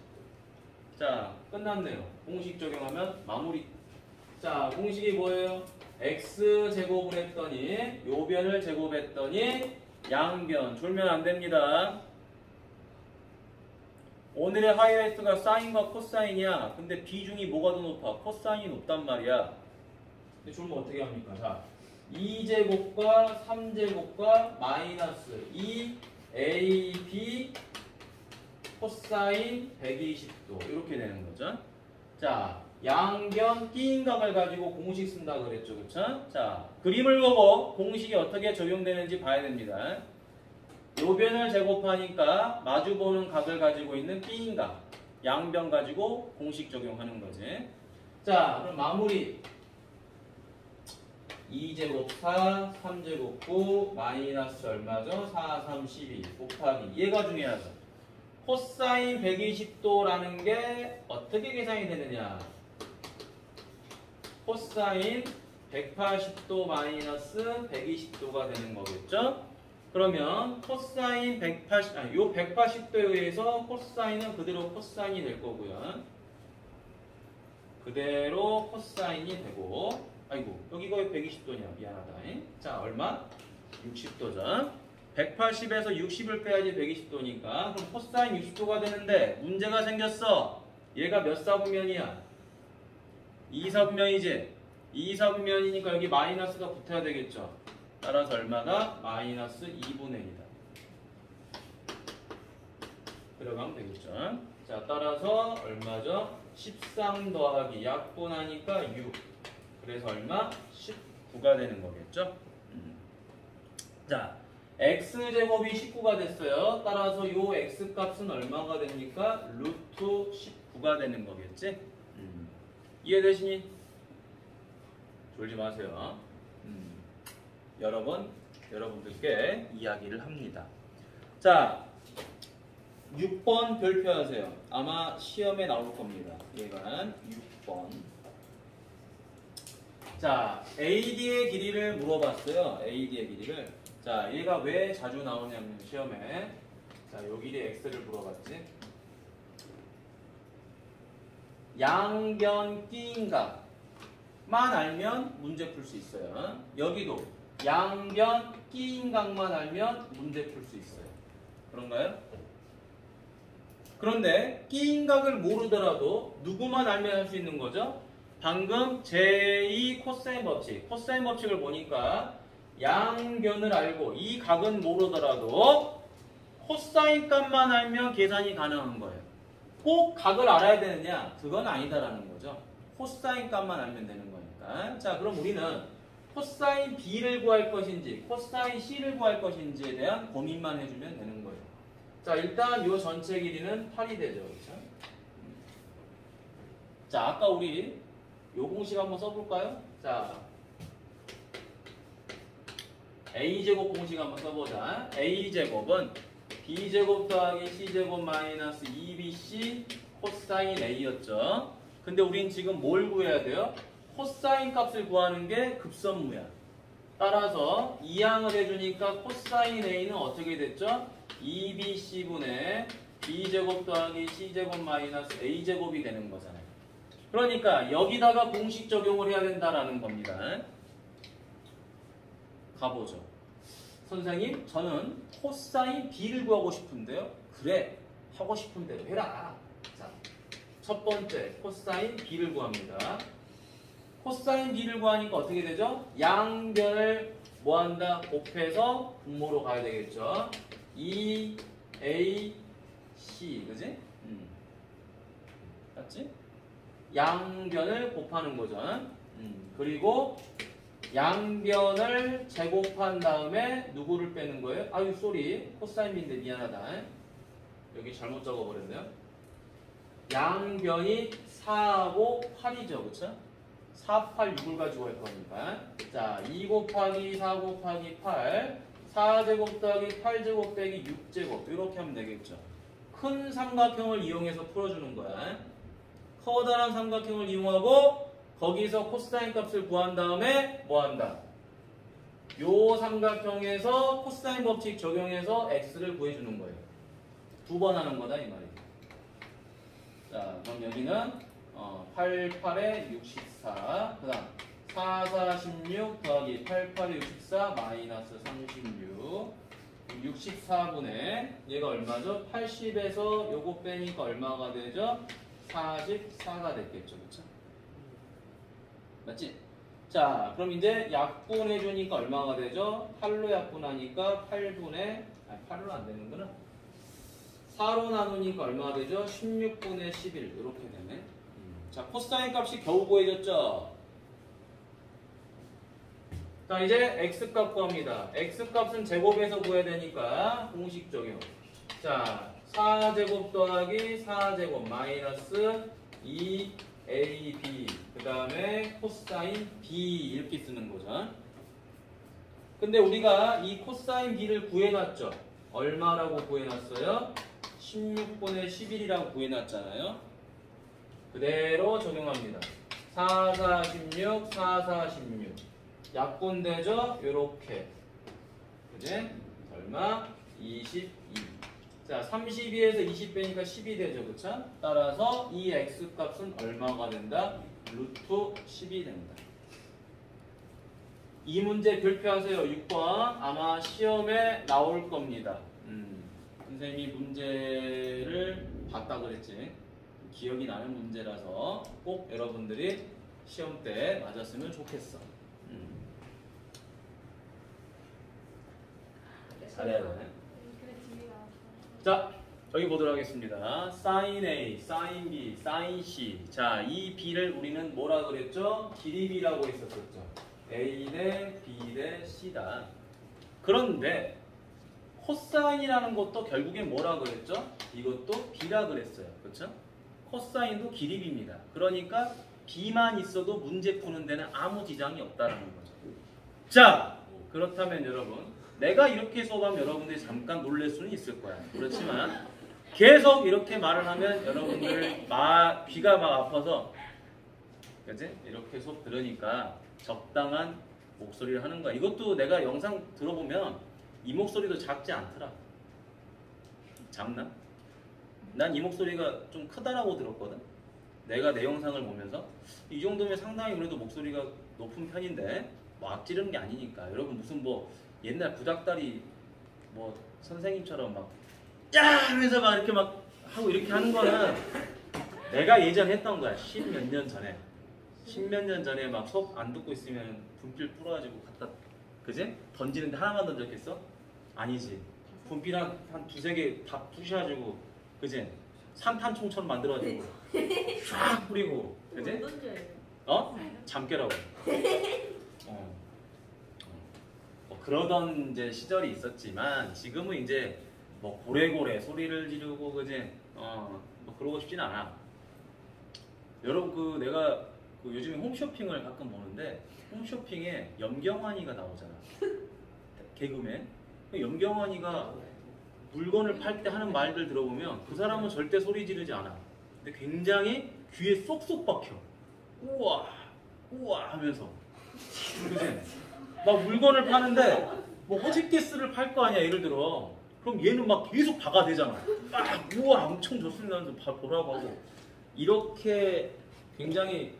자, 끝났네요. 공식 적용하면 마무리. 자, 공식이 뭐예요? x제곱을 했더니 요 변을 제곱했더니 양변. 졸면 안 됩니다. 오늘의 하이라이트가 사인과 코사인이야. 근데 비중이 뭐가 더 높아? 코사인이 높단 말이야. 근데 졸면 어떻게 합니까? 자, 2제곱과 3제곱과 마이너스 2ab 코사인 120도 이렇게 되는 거죠. 자, 양변 끼인각을 가지고 공식 쓴다 그랬죠. 그쵸? 자, 그림을 보고 공식이 어떻게 적용되는지 봐야 됩니다. 요 변을 제곱하니까 마주보는 각을 가지고 있는 끼인각, 양변 가지고 공식 적용하는 거지. 자, 그럼 마무리. 2제곱 4, 3제곱 9, 마이너스 얼마죠? 4, 3, 12 곱하기. 얘가 중요하죠. 코사인 120도라는 게 어떻게 계산이 되느냐? 코사인 180도 마이너스 120도가 되는 거겠죠? 그러면 코사인 180도에 의해서 코사인은 그대로 코사인이 될 거고요. 그대로 코사인이 되고, 아이고, 여기 거의 120도냐? 미안하다. 자, 얼마? 60도죠. 180에서 60을 빼야지 120도니까. 그럼 코사인 60도가 되는데, 문제가 생겼어. 얘가 몇 사분면이야? 2사분면이지? 2사분면이니까 여기 마이너스가 붙어야 되겠죠. 따라서 얼마가? 마이너스 2분의 1이다. 들어가면 되겠죠. 자, 따라서 얼마죠? 13 더하기 약분하니까 6. 그래서 얼마? 19가 되는 거겠죠. 자, x제곱이 19가 됐어요. 따라서 요 x값은 얼마가 됩니까? 루트 19가 되는 거겠지. 이해되시니? 졸지 마세요. 여러분들께 이야기를 합니다. 자, 6번 별표하세요. 아마 시험에 나올 겁니다. 얘가 6번. 자, AD의 길이를 물어봤어요. AD의 길이를. 자, 얘가 왜 자주 나오냐면 시험에. 자, 요 길이 X를 물어봤지. 양변 끼인각만 알면 문제 풀 수 있어요. 여기도 양변 끼인각만 알면 문제 풀 수 있어요. 그런가요? 그런데 끼인각을 모르더라도 누구만 알면 할 수 있는 거죠? 방금 제2 코사인 법칙, 코사인 법칙을 보니까 양변을 알고 이 각은 모르더라도 코사인 값만 알면 계산이 가능한 거예요. 꼭 각을 알아야 되느냐? 그건 아니다라는 거죠. 코사인 값만 알면 되는 거니까. 자, 그럼 우리는 코사인 B를 구할 것인지 코사인 C를 구할 것인지에 대한 고민만 해주면 되는 거예요. 자, 일단 이 전체 길이는 8이 되죠. 그렇죠? 자, 아까 우리 요 공식 한번 써볼까요? 자, A제곱 공식 한번 써보자. A제곱은 B제곱 더하기 C제곱 마이너스 2BC 코사인 A였죠. 근데 우린 지금 뭘 구해야 돼요? 코사인 값을 구하는 게 급선무야. 따라서 이항을 해주니까 코사인 A는 어떻게 됐죠? 2BC분의 B제곱 더하기 C제곱 마이너스 A제곱이 되는 거잖아요. 그러니까 여기다가 공식 적용을 해야 된다라는 겁니다. 가보죠. 선생님, 저는 코사인 B를 구하고 싶은데요. 그래, 하고 싶은 대로 해라. 자, 첫 번째 코사인 B를 구합니다. 코사인 B를 구하니까 어떻게 되죠? 양변을 뭐한다? 곱해서 분모로 가야 되겠죠. 2AC, 그지? 맞지? 양변을 곱하는 거죠. 그리고 양변을 제곱한 다음에 누구를 빼는 거예요? 아유, 쏘리. 코사인 B인데 미안하다. 여기 잘못 적어버렸네요. 양변이 4하고 8이죠. 그쵸? 4, 8, 6을 가지고 할 거니까. 자, 2 곱하기 4 곱하기 8. 4제곱 더하기 8제곱 빼기 6제곱. 이렇게 하면 되겠죠. 큰 삼각형을 이용해서 풀어주는 거야. 커다란 삼각형을 이용하고 거기서 코사인 값을 구한 다음에 뭐 한다? 요 삼각형에서 코사인 법칙 적용해서 x를 구해주는 거예요. 두 번 하는 거다 이 말이에요. 자, 그럼 여기는 8, 8에 64. 그 다음 4, 4, 16 더하기 8, 8에 64 마이너스 36. 64분의 얘가 얼마죠? 80에서 요거 빼니까 얼마가 되죠? 44가 됐겠죠. 그쵸? 맞지? 자, 그럼 이제 약분해주니까 얼마가 되죠? 8로 약분하니까 8분의, 8로 안 되는구나. 4로 나누니까 얼마가 되죠? 16분의 11. 이렇게 되네. 자, 코사인 값이 겨우 구해졌죠? 자, 이제 x값 구합니다. x값은 제곱에서 구해야 되니까 공식 적용. 자, 4제곱 더하기 4제곱 마이너스 A, B 그 다음에 코사인 B 이렇게 쓰는 거죠. 근데 우리가 이 코사인 B를 구해놨죠. 얼마라고 구해놨어요? 16분의 11이라고 구해놨잖아요. 그대로 적용합니다. 4, 4, 16, 4, 4, 16 약분되죠? 요렇게 그지? 얼마? 22. 자, 32에서 20 빼니까 10이 되죠. 그쵸? 따라서 이 x값은 얼마가 된다? 루트 10이 된다. 이 문제 별표하세요. 6번 아마 시험에 나올 겁니다. 선생님이 문제를 봤다 그랬지. 기억이 나는 문제라서 꼭 여러분들이 시험 때 맞았으면 좋겠어. 잘해야 되네. 자, 여기 보도록 하겠습니다. sin A, sin B, sin C. 자, 이 B를 우리는 뭐라 그랬죠? 길이비라고 했었었죠. A 대 B 대 C다. 그런데 코사인이라는 것도 결국엔 뭐라 그랬죠? 이것도 B라 그랬어요. 그렇죠? 코사인도 길이비입니다. 그러니까 B만 있어도 문제 푸는 데는 아무 지장이 없다는 거죠. 자, 그렇다면 여러분 내가 이렇게 수업하면 여러분들이 잠깐 놀랄 수는 있을 거야. 그렇지만 계속 이렇게 말을 하면 여러분들 귀가 막 아파서 그치? 이렇게 수업 들으니까 적당한 목소리를 하는 거야. 이것도 내가 영상 들어보면 이 목소리도 작지 않더라. 작나? 난 이 목소리가 좀 크다라고 들었거든. 내가 내 영상을 보면서 이 정도면 상당히 그래도 목소리가 높은 편인데 뭐 앞지르는 게 아니니까. 여러분 무슨 뭐 옛날 구닥다리 뭐 선생님처럼 막 야! 하면서 막 이렇게 막 하고 이렇게 하는 거는 내가 예전 했던 거야. 십몇 년 전에 막 수업 안 듣고 있으면 분필 풀어가지고 갖다 그지? 던지는데 하나만 던졌겠어? 아니지. 분필 한 두세 개 다 부셔가지고 그지? 산탄총처럼 만들어가지고 쫙 뿌리고 그지? 어? 잠깨라고. 그러던 이제 시절이 있었지만 지금은 이제 뭐 고래고래 소리를 지르고 그지? 뭐 그러고 싶진 않아. 여러분 내가 요즘에 홈쇼핑을 가끔 보는데 홈쇼핑에 염경환이가 나오잖아. 개그맨. 염경환이가 물건을 팔 때 하는 말들 들어보면 그 사람은 절대 소리 지르지 않아. 근데 굉장히 귀에 쏙쏙 박혀. 우와 우와 하면서 그지? 막 물건을 파는데 뭐 호직기스를 팔 거 아니야 예를 들어. 그럼 얘는 막 계속 박아대잖아. 막 우와 엄청 좋습니다 하면서 보라고 하고. 이렇게 굉장히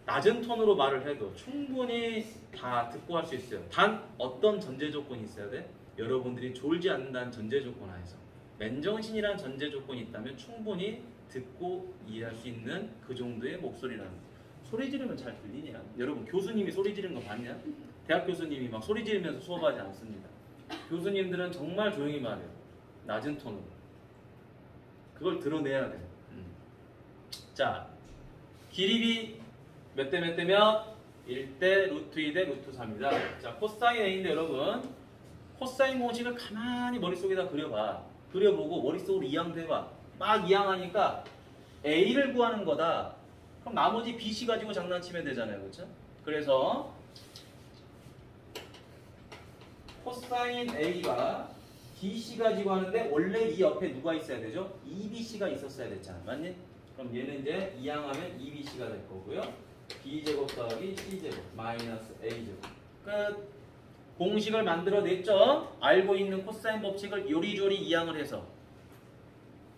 낮은 톤으로 말을 해도 충분히 다 듣고 할 수 있어요. 단 어떤 전제 조건이 있어야 돼? 여러분들이 졸지 않는다는 전제 조건 하에서 맨정신이라는 전제 조건이 있다면 충분히 듣고 이해할 수 있는 그 정도의 목소리라는 거예요. 소리 지르면 잘 들리냐? 여러분 교수님이 소리 지르는 거 봤냐? 대학 교수님이 막 소리 지르면서 수업하지 않습니다. 교수님들은 정말 조용히 말해요. 낮은 톤으로. 그걸 드러내야 돼요. 자, 길이비 몇 대 몇 대면 1대 루트 2 대 루트 3이다. 자, 코사인 A인데 여러분 코사인 공식을 가만히 머릿속에다 그려봐. 그려보고 머릿속으로 이항돼봐. 막 이항하니까 A를 구하는 거다. 그럼 나머지 BC 가지고 장난치면 되잖아요. 그렇죠? 그래서 코사인 A가 BC 가지고 하는데 원래 이 옆에 누가 있어야 되죠? 2BC가 있었어야 됐잖아. 맞니? 그럼 얘는 이제 이항하면 2BC가 될 거고요. B제곱 더하기 C제곱 마이너스 A제곱 끝. 공식을 만들어냈죠? 알고 있는 코사인 법칙을 요리조리 이항을 해서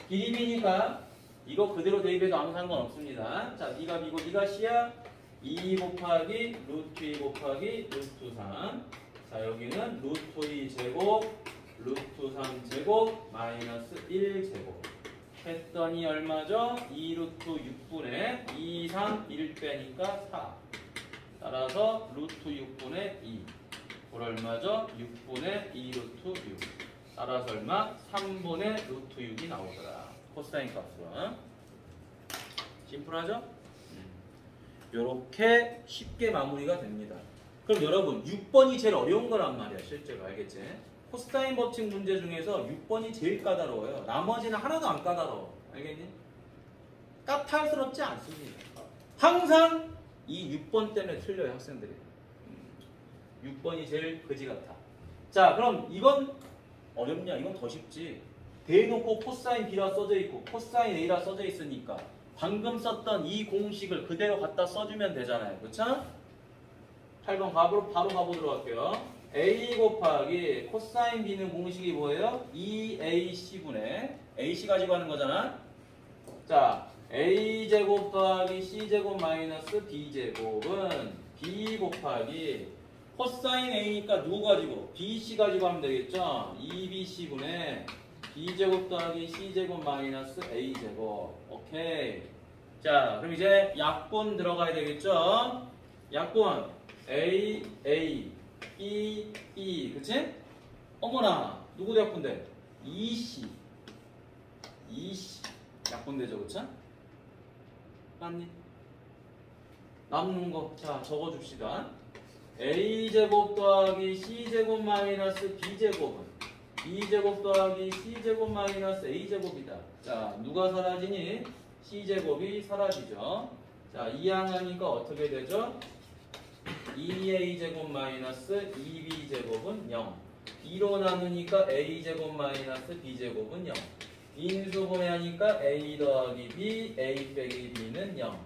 길이비니까 이거 그대로 대입해도 아무 상관없습니다. 자, 이가 B고 이가 C야. 2 곱하기 루트 2 곱하기 루트 3. 자, 여기는 루트 2제곱 루트 3제곱 마이너스 1제곱 했더니 얼마죠? 2 루트 6분의 2, 3, 1 빼니까 4. 따라서 루트 6분의 2. 그 얼마죠? 6분의 2 루트 6. 따라서 얼마? 3분의 루트 6이 나오더라. 코사인 값은. 심플하죠? 요렇게 쉽게 마무리가 됩니다. 그럼 여러분 6번이 제일 어려운 거란 말이야. 실제로 알겠지? 코사인 법칙 문제 중에서 6번이 제일 까다로워요. 나머지는 하나도 안 까다로워. 알겠니? 까탈스럽지 않습니다. 항상 이 6번 때문에 틀려요, 학생들이. 6번이 제일 그지 같아. 자, 그럼 이건 어렵냐? 이건 더 쉽지. 대놓고 코사인 B라 써져 있고 코사인 A라 써져 있으니까 방금 썼던 이 공식을 그대로 갖다 써주면 되잖아요. 그쵸? 8번 바로 가보도록 할게요. A 곱하기 코사인 B는 공식이 뭐예요? 2AC분의 AC 가지고 하는 거잖아. 자, A제곱 더하기 C제곱 마이너스 B제곱은 B 곱하기 코사인 A니까 누구 가지고? BC 가지고 하면 되겠죠? 2BC분의 B제곱 더하기 C제곱 마이너스 A제곱. 오케이. 자, 그럼 이제 약분 들어가야 되겠죠? 약분 A, B, B. 그치? 어머나, 누구 약분돼? 2C. 약분되죠, 그쵸? 맞니? 남는 거, 자, 적어줍시다. A제곱 더하기 C제곱 마이너스 B제곱은 B제곱 더하기 C제곱 마이너스 A제곱이다. 자, 누가 사라지니? C제곱이 사라지죠. 자, 이항하니까 어떻게 되죠? 2A제곱 마이너스 2B제곱은 0. 2로 나누니까 A제곱 마이너스 B제곱은 0. 인수분해하니까 A 더하기 B, A 빼기 B는 0.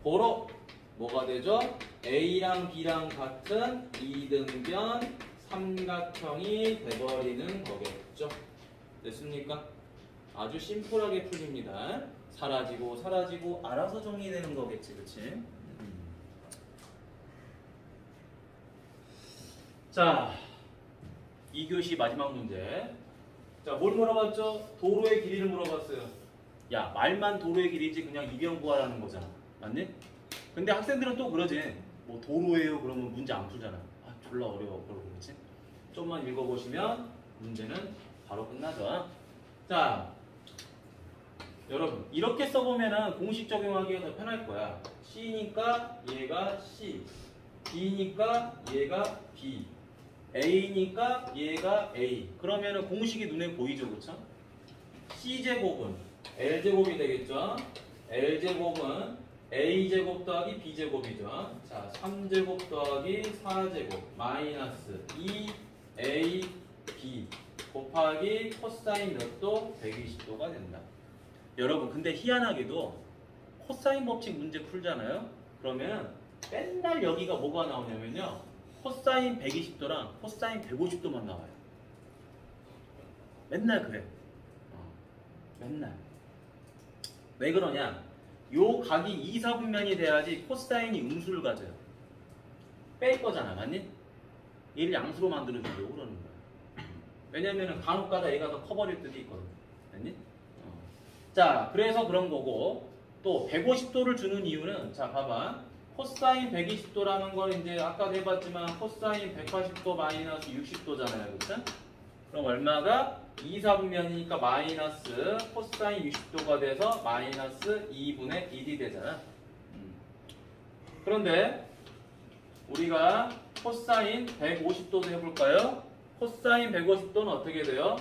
고로 뭐가 되죠? A랑 B랑 같은 이등변 삼각형이 돼버리는 거겠죠. 됐습니까? 아주 심플하게 풀립니다. 사라지고 사라지고 알아서 정리되는 거겠지, 그치? 자, 2교시 마지막 문제. 자, 뭘 물어봤죠? 도로의 길이를 물어봤어요. 야, 말만 도로의 길이지 그냥 이변 구하라는 거잖아. 맞니? 근데 학생들은 또 그러지. 뭐 도로예요 그러면 문제 안 풀잖아. 아, 졸라 어려워. 그러고 그렇지? 좀만 읽어보시면 문제는 바로 끝나죠. 자, 여러분 이렇게 써보면은 공식 적용하기가 더 편할 거야. C니까 얘가 C, B니까 얘가 B, A니까 얘가 A. 그러면은 공식이 눈에 보이죠, 그렇죠? C제곱은 L제곱이 되겠죠? L제곱은 A제곱 더하기 B제곱이죠. 자, 3제곱 더하기 4제곱 마이너스 2AB 곱하기 코사인 몇도 120도가 된다. 여러분 근데 희한하게도 코사인 법칙 문제 풀잖아요. 그러면 맨날 여기가 뭐가 나오냐면요. 코사인 120도랑 코사인 150도만 나와요. 맨날 그래. 맨날. 왜 그러냐? 요 각이 이사분면이 돼야지 코사인이 음수를 가져요. 뺄 거잖아, 맞니? 얘를 양수로 만들어주려고 그러는 거야. 왜냐면은 간혹가다 얘가 더 커버릴 때도 있거든. 맞니? 자, 그래서 그런 거고 또 150도를 주는 이유는 자, 봐봐. 코사인 120도라는 건 이제 아까도 해봤지만 코사인 180도 마이너스 60도잖아요. 그쵸? 그럼 얼마가? 2사분면이니까 마이너스 코사인 60도가 돼서 마이너스 2분의 1이 되잖아. 그런데 우리가 코사인 150도도 해볼까요? 코사인 150도는 어떻게 돼요?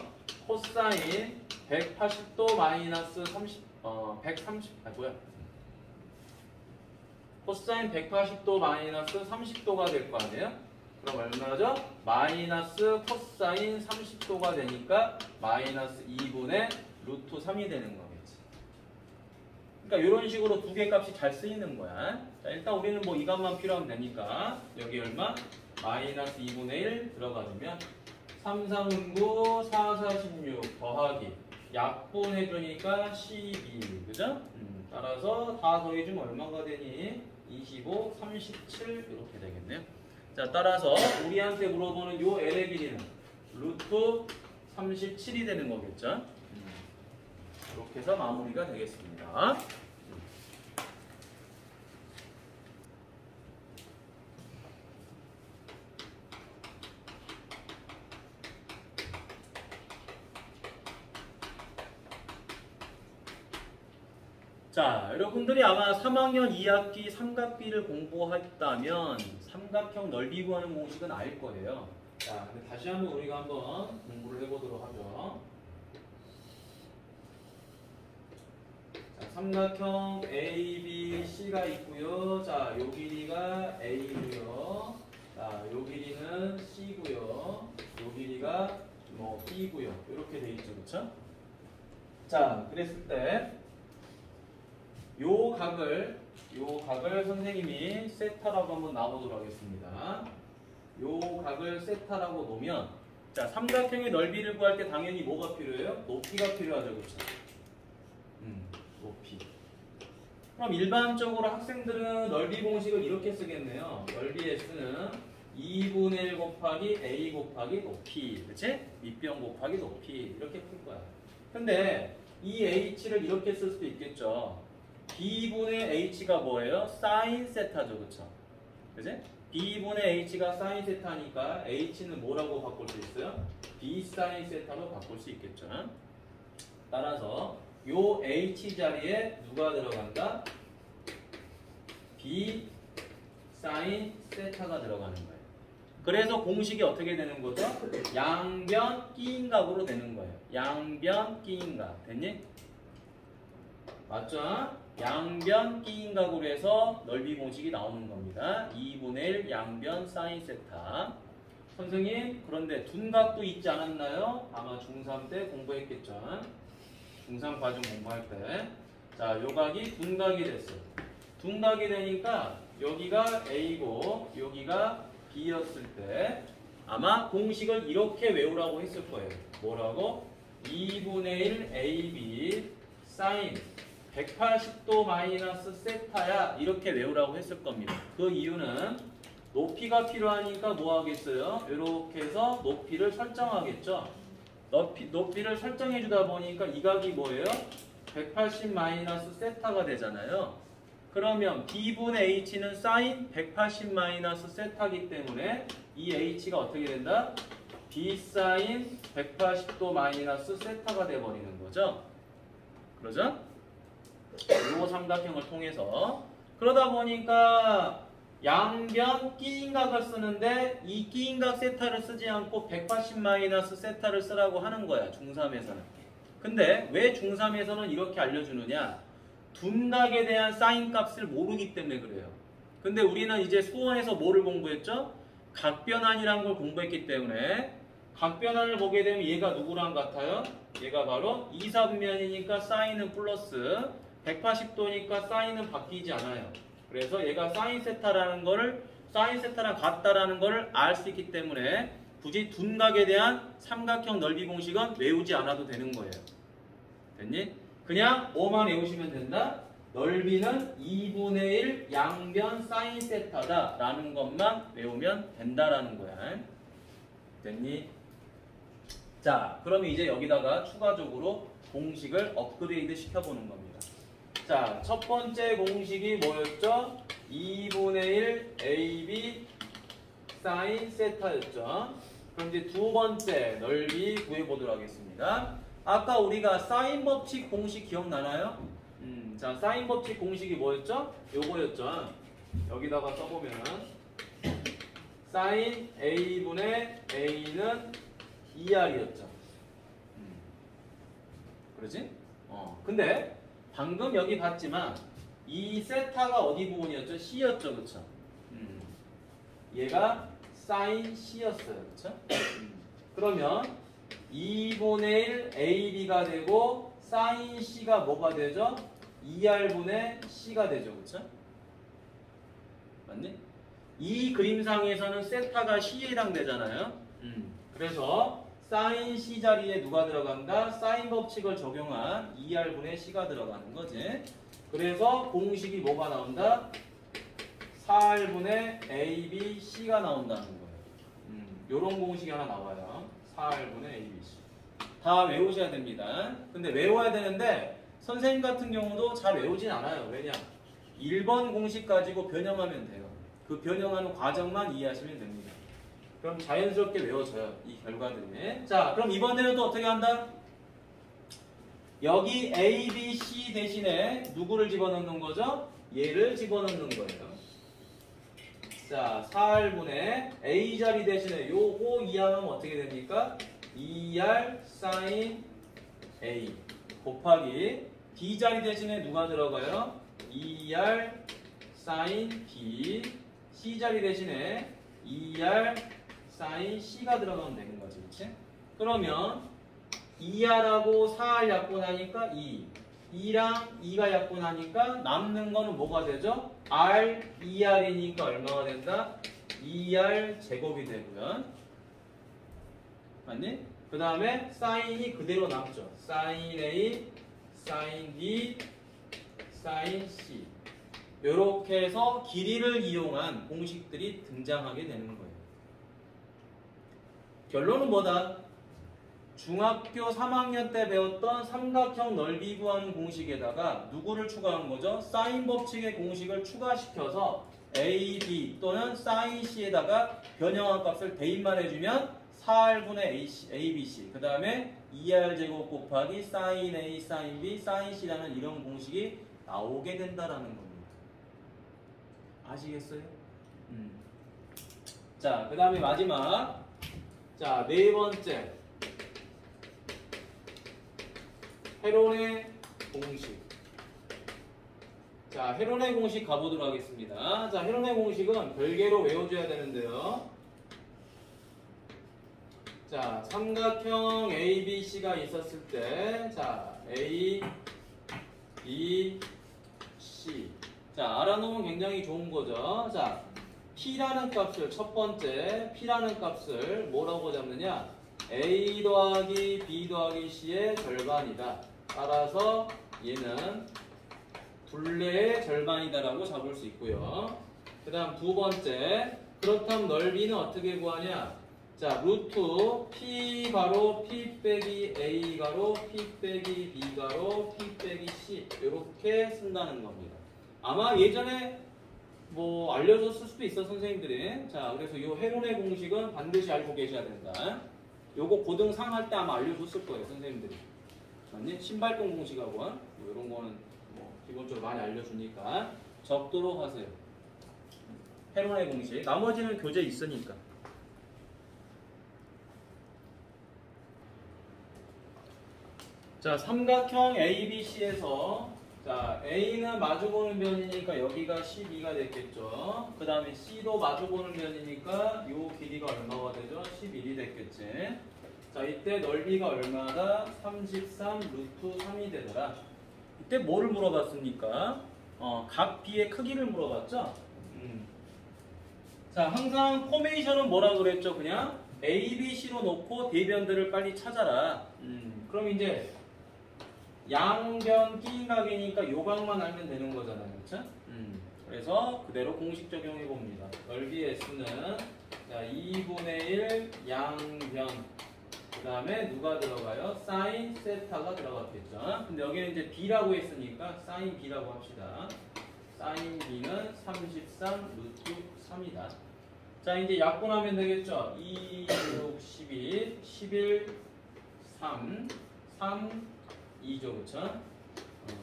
코사인 180도 마이너스 130, 뭐야? 코사인 180도 마이너스 30도가 될 거 아니에요? 그럼 얼마죠? 마이너스 코사인 30도가 되니까 마이너스 2분의 루트 3이 되는 거겠지. 그러니까 이런 식으로 두 개 값이 잘 쓰이는 거야. 자, 일단 우리는 뭐 이 값만 필요하면 되니까 여기 얼마? 마이너스 2분의 1 들어가주면 3, 3, 9, 4, 4, 16 더하기 약분해주니까 12. 그죠? 따라서 다 더해주면 얼마가 되니? 25, 37 이렇게 되겠네요. 자, 따라서 우리한테 물어보는 요 L의 길이는 루트 37이 되는 거겠죠? 이렇게 해서 마무리가 되겠습니다. 자, 여러분들이 아마 3학년 2학기 삼각비를 공부했다면 삼각형 넓이 구하는 공식은 알 거예요. 자, 근데 다시 한번 우리가 한번 공부를 해보도록 하죠. 자, 삼각형 ABC가 있고요. 자, 요 길이가 A고요. 자, 요 길이는 C고요. 요 길이가 뭐 B고요. 이렇게 돼 있죠, 그렇죠? 자, 그랬을 때 요 각을 선생님이 세타라고 한번 놔보도록 하겠습니다. 요 각을 세타라고 놓으면, 자, 삼각형의 넓이를 구할 때 당연히 뭐가 필요해요? 높이가 필요하죠, 그렇죠? 높이. 그럼 일반적으로 학생들은 넓이 공식을 이렇게 쓰겠네요. 넓이 S는 2분의 1 곱하기 A 곱하기 높이, 그치? 밑변 곱하기 높이, 이렇게 풀 거야. 근데 이 H를 이렇게 쓸 수도 있겠죠. B분의 H가 뭐예요? 사인 세타죠, 그쵸? 그치? B분의 H가 사인 세타니까 H는 뭐라고 바꿀 수 있어요? B 사인 세타로 바꿀 수 있겠죠. 따라서 요 H 자리에 누가 들어간다? B 사인 세타가 들어가는 거예요. 그래서 공식이 어떻게 되는 거죠? 양변 끼인각으로 되는 거예요. 양변 끼인각. 됐니? 맞죠? 양변 끼인각으로 해서 넓이 공식이 나오는 겁니다. 2분의 1 양변 사인 세타. 선생님, 그런데 둔각도 있지 않았나요? 아마 중3 때 공부했겠죠. 중3 과정 공부할 때. 자, 요각이 둔각이 됐어요. 둔각이 되니까 여기가 A고 여기가 B였을 때 아마 공식을 이렇게 외우라고 했을 거예요. 뭐라고? 2분의 1 AB 사인 180도 마이너스 세타야, 이렇게 외우라고 했을 겁니다. 그 이유는 높이가 필요하니까 뭐 하겠어요? 이렇게 해서 높이를 설정하겠죠. 높이를 설정해 주다 보니까 이 각이 뭐예요? 180 마이너스 세타가 되잖아요. 그러면 B분의 H는 사인 180 마이너스 세타이기 때문에 이 H가 어떻게 된다? B 사인 180도 마이너스 세타가 돼버리는 거죠. 그러죠? 이 삼각형을 통해서. 그러다 보니까 양변 끼인각을 쓰는데 이 끼인각 세타를 쓰지 않고 180 마이너스 세타를 쓰라고 하는 거야, 중3에서는. 근데 왜 중3에서는 이렇게 알려주느냐? 둔각에 대한 사인 값을 모르기 때문에 그래요. 근데 우리는 이제 수원에서 뭐를 공부했죠? 각변환이라는 걸 공부했기 때문에 각변환을 보게 되면 얘가 누구랑 같아요? 얘가 바로 이사분면이니까 사인은 플러스 180도니까 사인은 바뀌지 않아요. 그래서 얘가 사인 세타라는 거를 사인 세타랑 같다라는 거를 알 수 있기 때문에 굳이 둔각에 대한 삼각형 넓이 공식은 외우지 않아도 되는 거예요. 됐니? 그냥 뭐만 외우시면 된다. 넓이는 2분의 1 양변 사인 세타다 라는 것만 외우면 된다라는 거야. 됐니? 자, 그러면 이제 여기다가 추가적으로 공식을 업그레이드 시켜보는 겁니다. 자, 첫 번째 공식이 뭐였죠? 2분의 1 AB 사인 세타였죠. 그럼 이제 두 번째 넓이 구해보도록 하겠습니다. 아까 우리가 사인 법칙 공식 기억나나요? 자, 사인 법칙 공식이 뭐였죠? 요거였죠. 여기다가 써보면은 사인 A분의 A는 2R이었죠. 그러지? 근데 방금 여기 봤지만 이 세타가 어디 부분이었죠? C였죠, 그쵸? 얘가 사인 C였어요, 그쵸? 그러면 2분의 1 AB가 되고 사인 C가 뭐가 되죠? 2R분의 C가 되죠, 그쵸? 맞니? 이 그림상에서는 세타가 C에 해당되잖아요. 그래서 사인 C 자리에 누가 들어간다? 사인 법칙을 적용한 2R분의 C가 들어가는 거지. 그래서 공식이 뭐가 나온다? 4R분의 ABC가 나온다는 거예요. 요런 공식이 하나 나와요. 4R분의 ABC. 다 외우셔야 됩니다. 근데 외워야 되는데 선생님 같은 경우도 잘 외우진 않아요. 왜냐? 1번 공식 가지고 변형하면 돼요. 그 변형하는 과정만 이해하시면 됩니다. 그럼 자연스럽게 외워져요, 이 결과들이. 자, 그럼 이번에는 또 어떻게 한다? 여기 A, B, C 대신에 누구를 집어넣는 거죠? 얘를 집어넣는 거예요. 자, 4R분의 A 자리 대신에 요거 이항하면 어떻게 됩니까? 2R 사인 A 곱하기 D 자리 대신에 누가 들어가요? ER sin B. C 자리 대신에 ER sin C가 들어가면 되는 거지, 그치? 그러면 ER하고 4R 약분하니까 2. 2랑 2가 약분하니까 남는 거는 뭐가 되죠? R, ER이니까 얼마가 된다? 2R 제곱이 되고요. 맞니? 그 다음에 사인이 그대로 남죠. 사인 A, 사인 B, 사인 C. 이렇게 해서 길이를 이용한 공식들이 등장하게 되는 거예요. 결론은 뭐다? 중학교 3학년 때 배웠던 삼각형 넓이 구하는 공식에다가 누구를 추가한 거죠? 사인 법칙의 공식을 추가시켜서 A, B 또는 사인 C에다가 변형한 값을 대입만 해주면 4R분의 A, B, C 그 다음에 2R 제곱 곱하기 사인 A, 사인 B, 사인 C라는 이런 공식이 나오게 된다라는 겁니다. 아시겠어요? 자, 그 다음에 마지막. 자, 네 번째. 헤론의 공식. 자, 헤론의 공식 가보도록 하겠습니다. 자, 헤론의 공식은 별개로 외워줘야 되는데요. 자, 삼각형 ABC가 있었을 때, 자, A, B, C. 자, 알아놓으면 굉장히 좋은 거죠. 자, P라는 값을, 첫 번째, P라는 값을 뭐라고 잡느냐? A 더하기 B 더하기 C의 절반이다. 따라서 얘는 둘레의 절반이다라고 잡을 수 있고요. 그 다음 두 번째, 그렇다면 넓이는 어떻게 구하냐? 자, 루트 P 가로 P 빼기 A 가로 P 빼기 B 가로 P 빼기 C 이렇게 쓴다는 겁니다. 아마 예전에 뭐 알려줬을 수도 있어 선생님들이. 자, 그래서 이 헤론의 공식은 반드시 알고 계셔야 된다. 요거 고등 상할 때 아마 알려줬을 거예요 선생님들이. 맞니? 신발동 공식하고 뭐 이런 거는 뭐 기본적으로 많이 알려주니까 적도록 하세요. 헤론의 공식. 나머지는 교재 있으니까. 자, 삼각형 ABC에서 자, A는 마주보는 변이니까 여기가 12가 됐겠죠. 그 다음에 C도 마주보는 변이니까 요 길이가 얼마가 되죠? 11이 됐겠지. 자, 이때 넓이가 얼마다? 33 루트 3이 되더라. 이때 뭐를 물어봤습니까? 각 B의 크기를 물어봤죠? 자, 항상 포메이션은 뭐라 그랬죠? 그냥 A, B, C로 놓고 대변들을 빨리 찾아라. 그럼 이제 양변 끼인 각이니까 요 각만 알면 되는 거잖아요. 그쵸? 그래서 그대로 공식 적용해 봅니다. 넓이 S는 자, 2분의 1 양변 그 다음에 누가 들어가요? 사인 세타가 들어갔겠죠. 근데 여기는 이제 B라고 했으니까 사인 B라고 합시다. 사인 B는 33 루트 3이다. 자, 이제 약분하면 되겠죠. 2, 6, 12, 11, 3, 3, 2죠, 그쵸?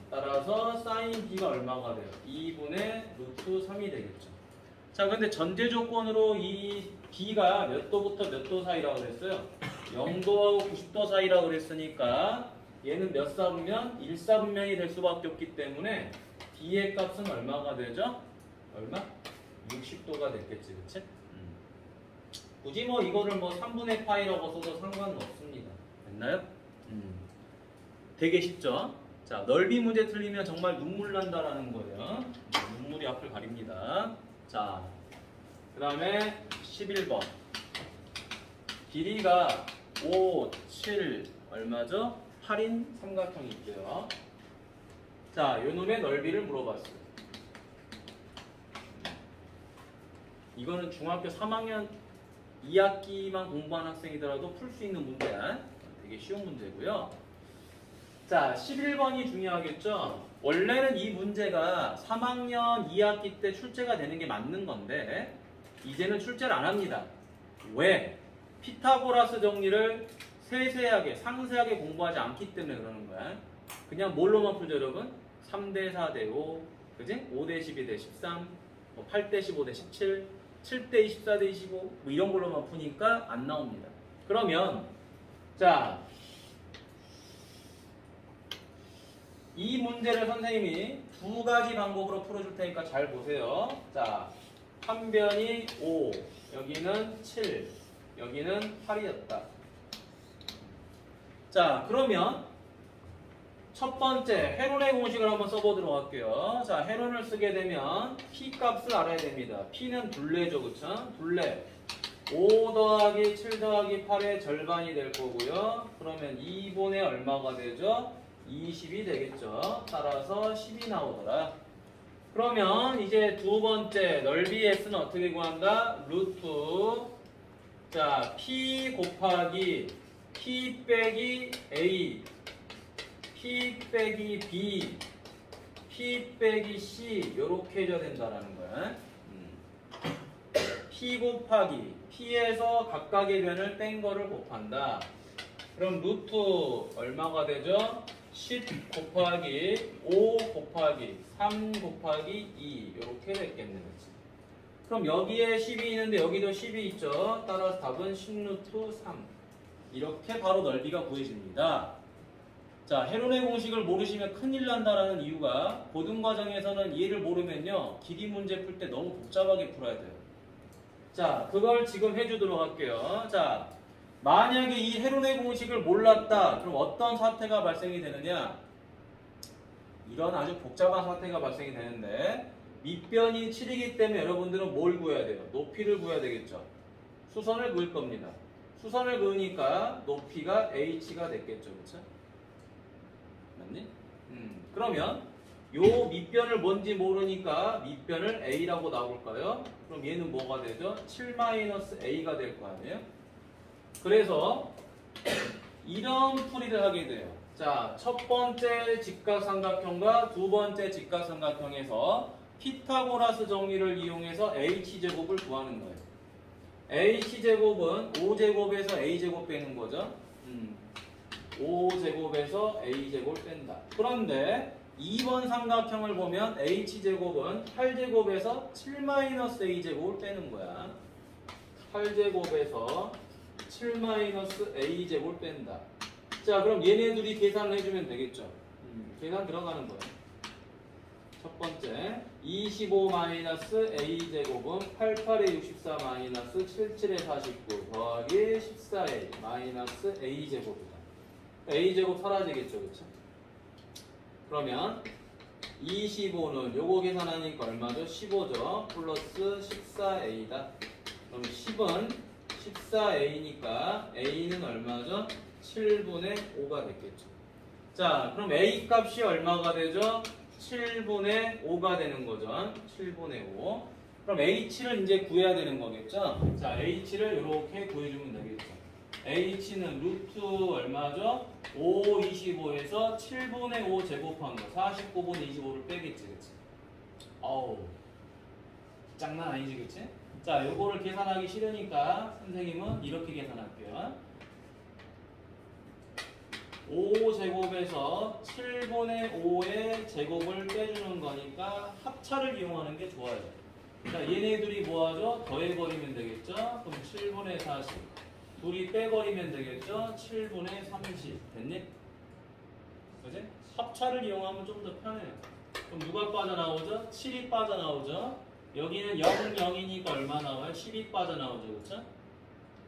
따라서 사인 B가 얼마가 돼요? 2분의 루트 3이 되겠죠. 자, 근데 전제 조건으로 이 B가 몇 도부터 몇 도 사이라고 그랬어요? 0도하고 90도 사이라고 그랬으니까 얘는 몇 사분면? 1사분면이 될 수밖에 없기 때문에 B의 값은 얼마가 되죠? 얼마? 60도가 됐겠지, 그치? 굳이 뭐 이거를 뭐 3분의 파이라고 써도 상관은 없습니다. 됐나요? 되게 쉽죠? 자, 넓이 문제 틀리면 정말 눈물 난다라는 거예요. 눈물이 앞을 가립니다. 자, 그 다음에 11번. 길이가 5, 7, 얼마죠? 8인 삼각형이 있고요. 자, 요 놈의 넓이를 물어봤어요. 이거는 중학교 3학년 2학기만 공부한 학생이더라도 풀 수 있는 문제야. 되게 쉬운 문제고요. 자, 11번이 중요하겠죠? 원래는 이 문제가 3학년 2학기 때 출제가 되는 게 맞는 건데 이제는 출제를 안 합니다. 왜? 피타고라스 정리를 세세하게, 상세하게 공부하지 않기 때문에 그러는 거야. 그냥 뭘로만 풀죠, 여러분? 3대 4대 5, 그지? 5대 12대 13, 8대 15대 17, 7대 24대 25, 뭐 이런 걸로만 푸니까 안 나옵니다. 그러면, 자, 이 문제를 선생님이 두 가지 방법으로 풀어줄 테니까 잘 보세요. 자, 한 변이 5, 여기는 7, 여기는 8이었다. 자, 그러면 첫 번째 헤론의 공식을 한번 써보도록 할게요. 자, 헤론을 쓰게 되면 p 값을 알아야 됩니다. p는 둘레죠, 그쵸? 둘레. 5 더하기 7 더하기 8의 절반이 될 거고요. 그러면 2분의 얼마가 되죠? 20이 되겠죠. 따라서 10이 나오더라. 그러면 이제 두 번째 넓이 s는 어떻게 구한다? 루트 자 p 곱하기 p 빼기 a p 빼기 b p 빼기 c 이렇게 해줘야 된다는 거야. p 곱하기 p에서 각각의 변을 뺀 거를 곱한다. 그럼 루트 얼마가 되죠? 10 곱하기 5 곱하기 3 곱하기 2 이렇게 됐겠네. 그치? 그럼 여기에 10이 있는데 여기도 10이 있죠. 따라서 답은 10루트 3 이렇게 바로 넓이가 구해집니다. 자, 헤론의 공식을 모르시면 큰일 난다라는 이유가 고등과정에서는 얘를 모르면요 길이 문제 풀 때 너무 복잡하게 풀어야 돼요. 자, 그걸 지금 해주도록 할게요. 자, 만약에 이 헤론의 공식을 몰랐다. 그럼 어떤 사태가 발생이 되느냐? 이런 아주 복잡한 사태가 발생이 되는데 밑변이 7이기 때문에 여러분들은 뭘 구해야 돼요? 높이를 구해야 되겠죠. 수선을 그을 겁니다. 수선을 그으니까 높이가 h가 됐겠죠. 그렇죠? 맞니? 그러면 요 밑변을 뭔지 모르니까 밑변을 a라고 나올까요? 그럼 얘는 뭐가 되죠? 7-a가 될 거 아니에요? 그래서 이런 풀이를 하게 돼요. 자, 첫 번째 직각삼각형과 두 번째 직각삼각형에서 피타고라스 정리를 이용해서 h제곱을 구하는 거예요. h제곱은 5제곱에서 a제곱 빼는 거죠. 5제곱에서 a제곱 뺀다. 그런데 2번 삼각형을 보면 h제곱은 8제곱에서 7-a제곱을 빼는 거야. 8제곱에서 7-a제곱을 뺀다. 자, 그럼 얘네 둘이 계산을 해주면 되겠죠. 계산 들어가는 거예요. 첫 번째 25-a제곱은 88에 64 77에 49 더하기 14a a제곱이다. a제곱 사라지겠죠. 그렇죠? 그러면 25는 요거 계산하니까 얼마죠? 15죠. 플러스 14a다. 그럼 10은 14a니까 a는 얼마죠? 7분의 5가 됐겠죠. 자, 그럼 a 값이 얼마가 되죠? 7분의 5가 되는 거죠. 7분의 5. 그럼 h를 이제 구해야 되는 거겠죠. 자, h를 이렇게 구해주면 되겠죠. h는 루트 얼마죠? 5, 25에서 7분의 5 제곱한 거. 49분의 25를 빼겠지, 그치? 어우, 장난 아니지, 그치? 자, 요거를 계산하기 싫으니까 선생님은 이렇게 계산할게요. 5제곱에서 7분의 5의 제곱을 빼주는 거니까 합차를 이용하는 게 좋아요. 자, 얘네들이 뭐하죠? 더해버리면 되겠죠? 그럼 7분의 40. 둘이 빼버리면 되겠죠? 7분의 30. 됐니? 그지? 합차를 이용하면 좀 더 편해요. 그럼 누가 빠져나오죠? 7이 빠져나오죠? 여기는 0, 0이니까 얼마 나와요? 10이 빠져나오죠. 그쵸?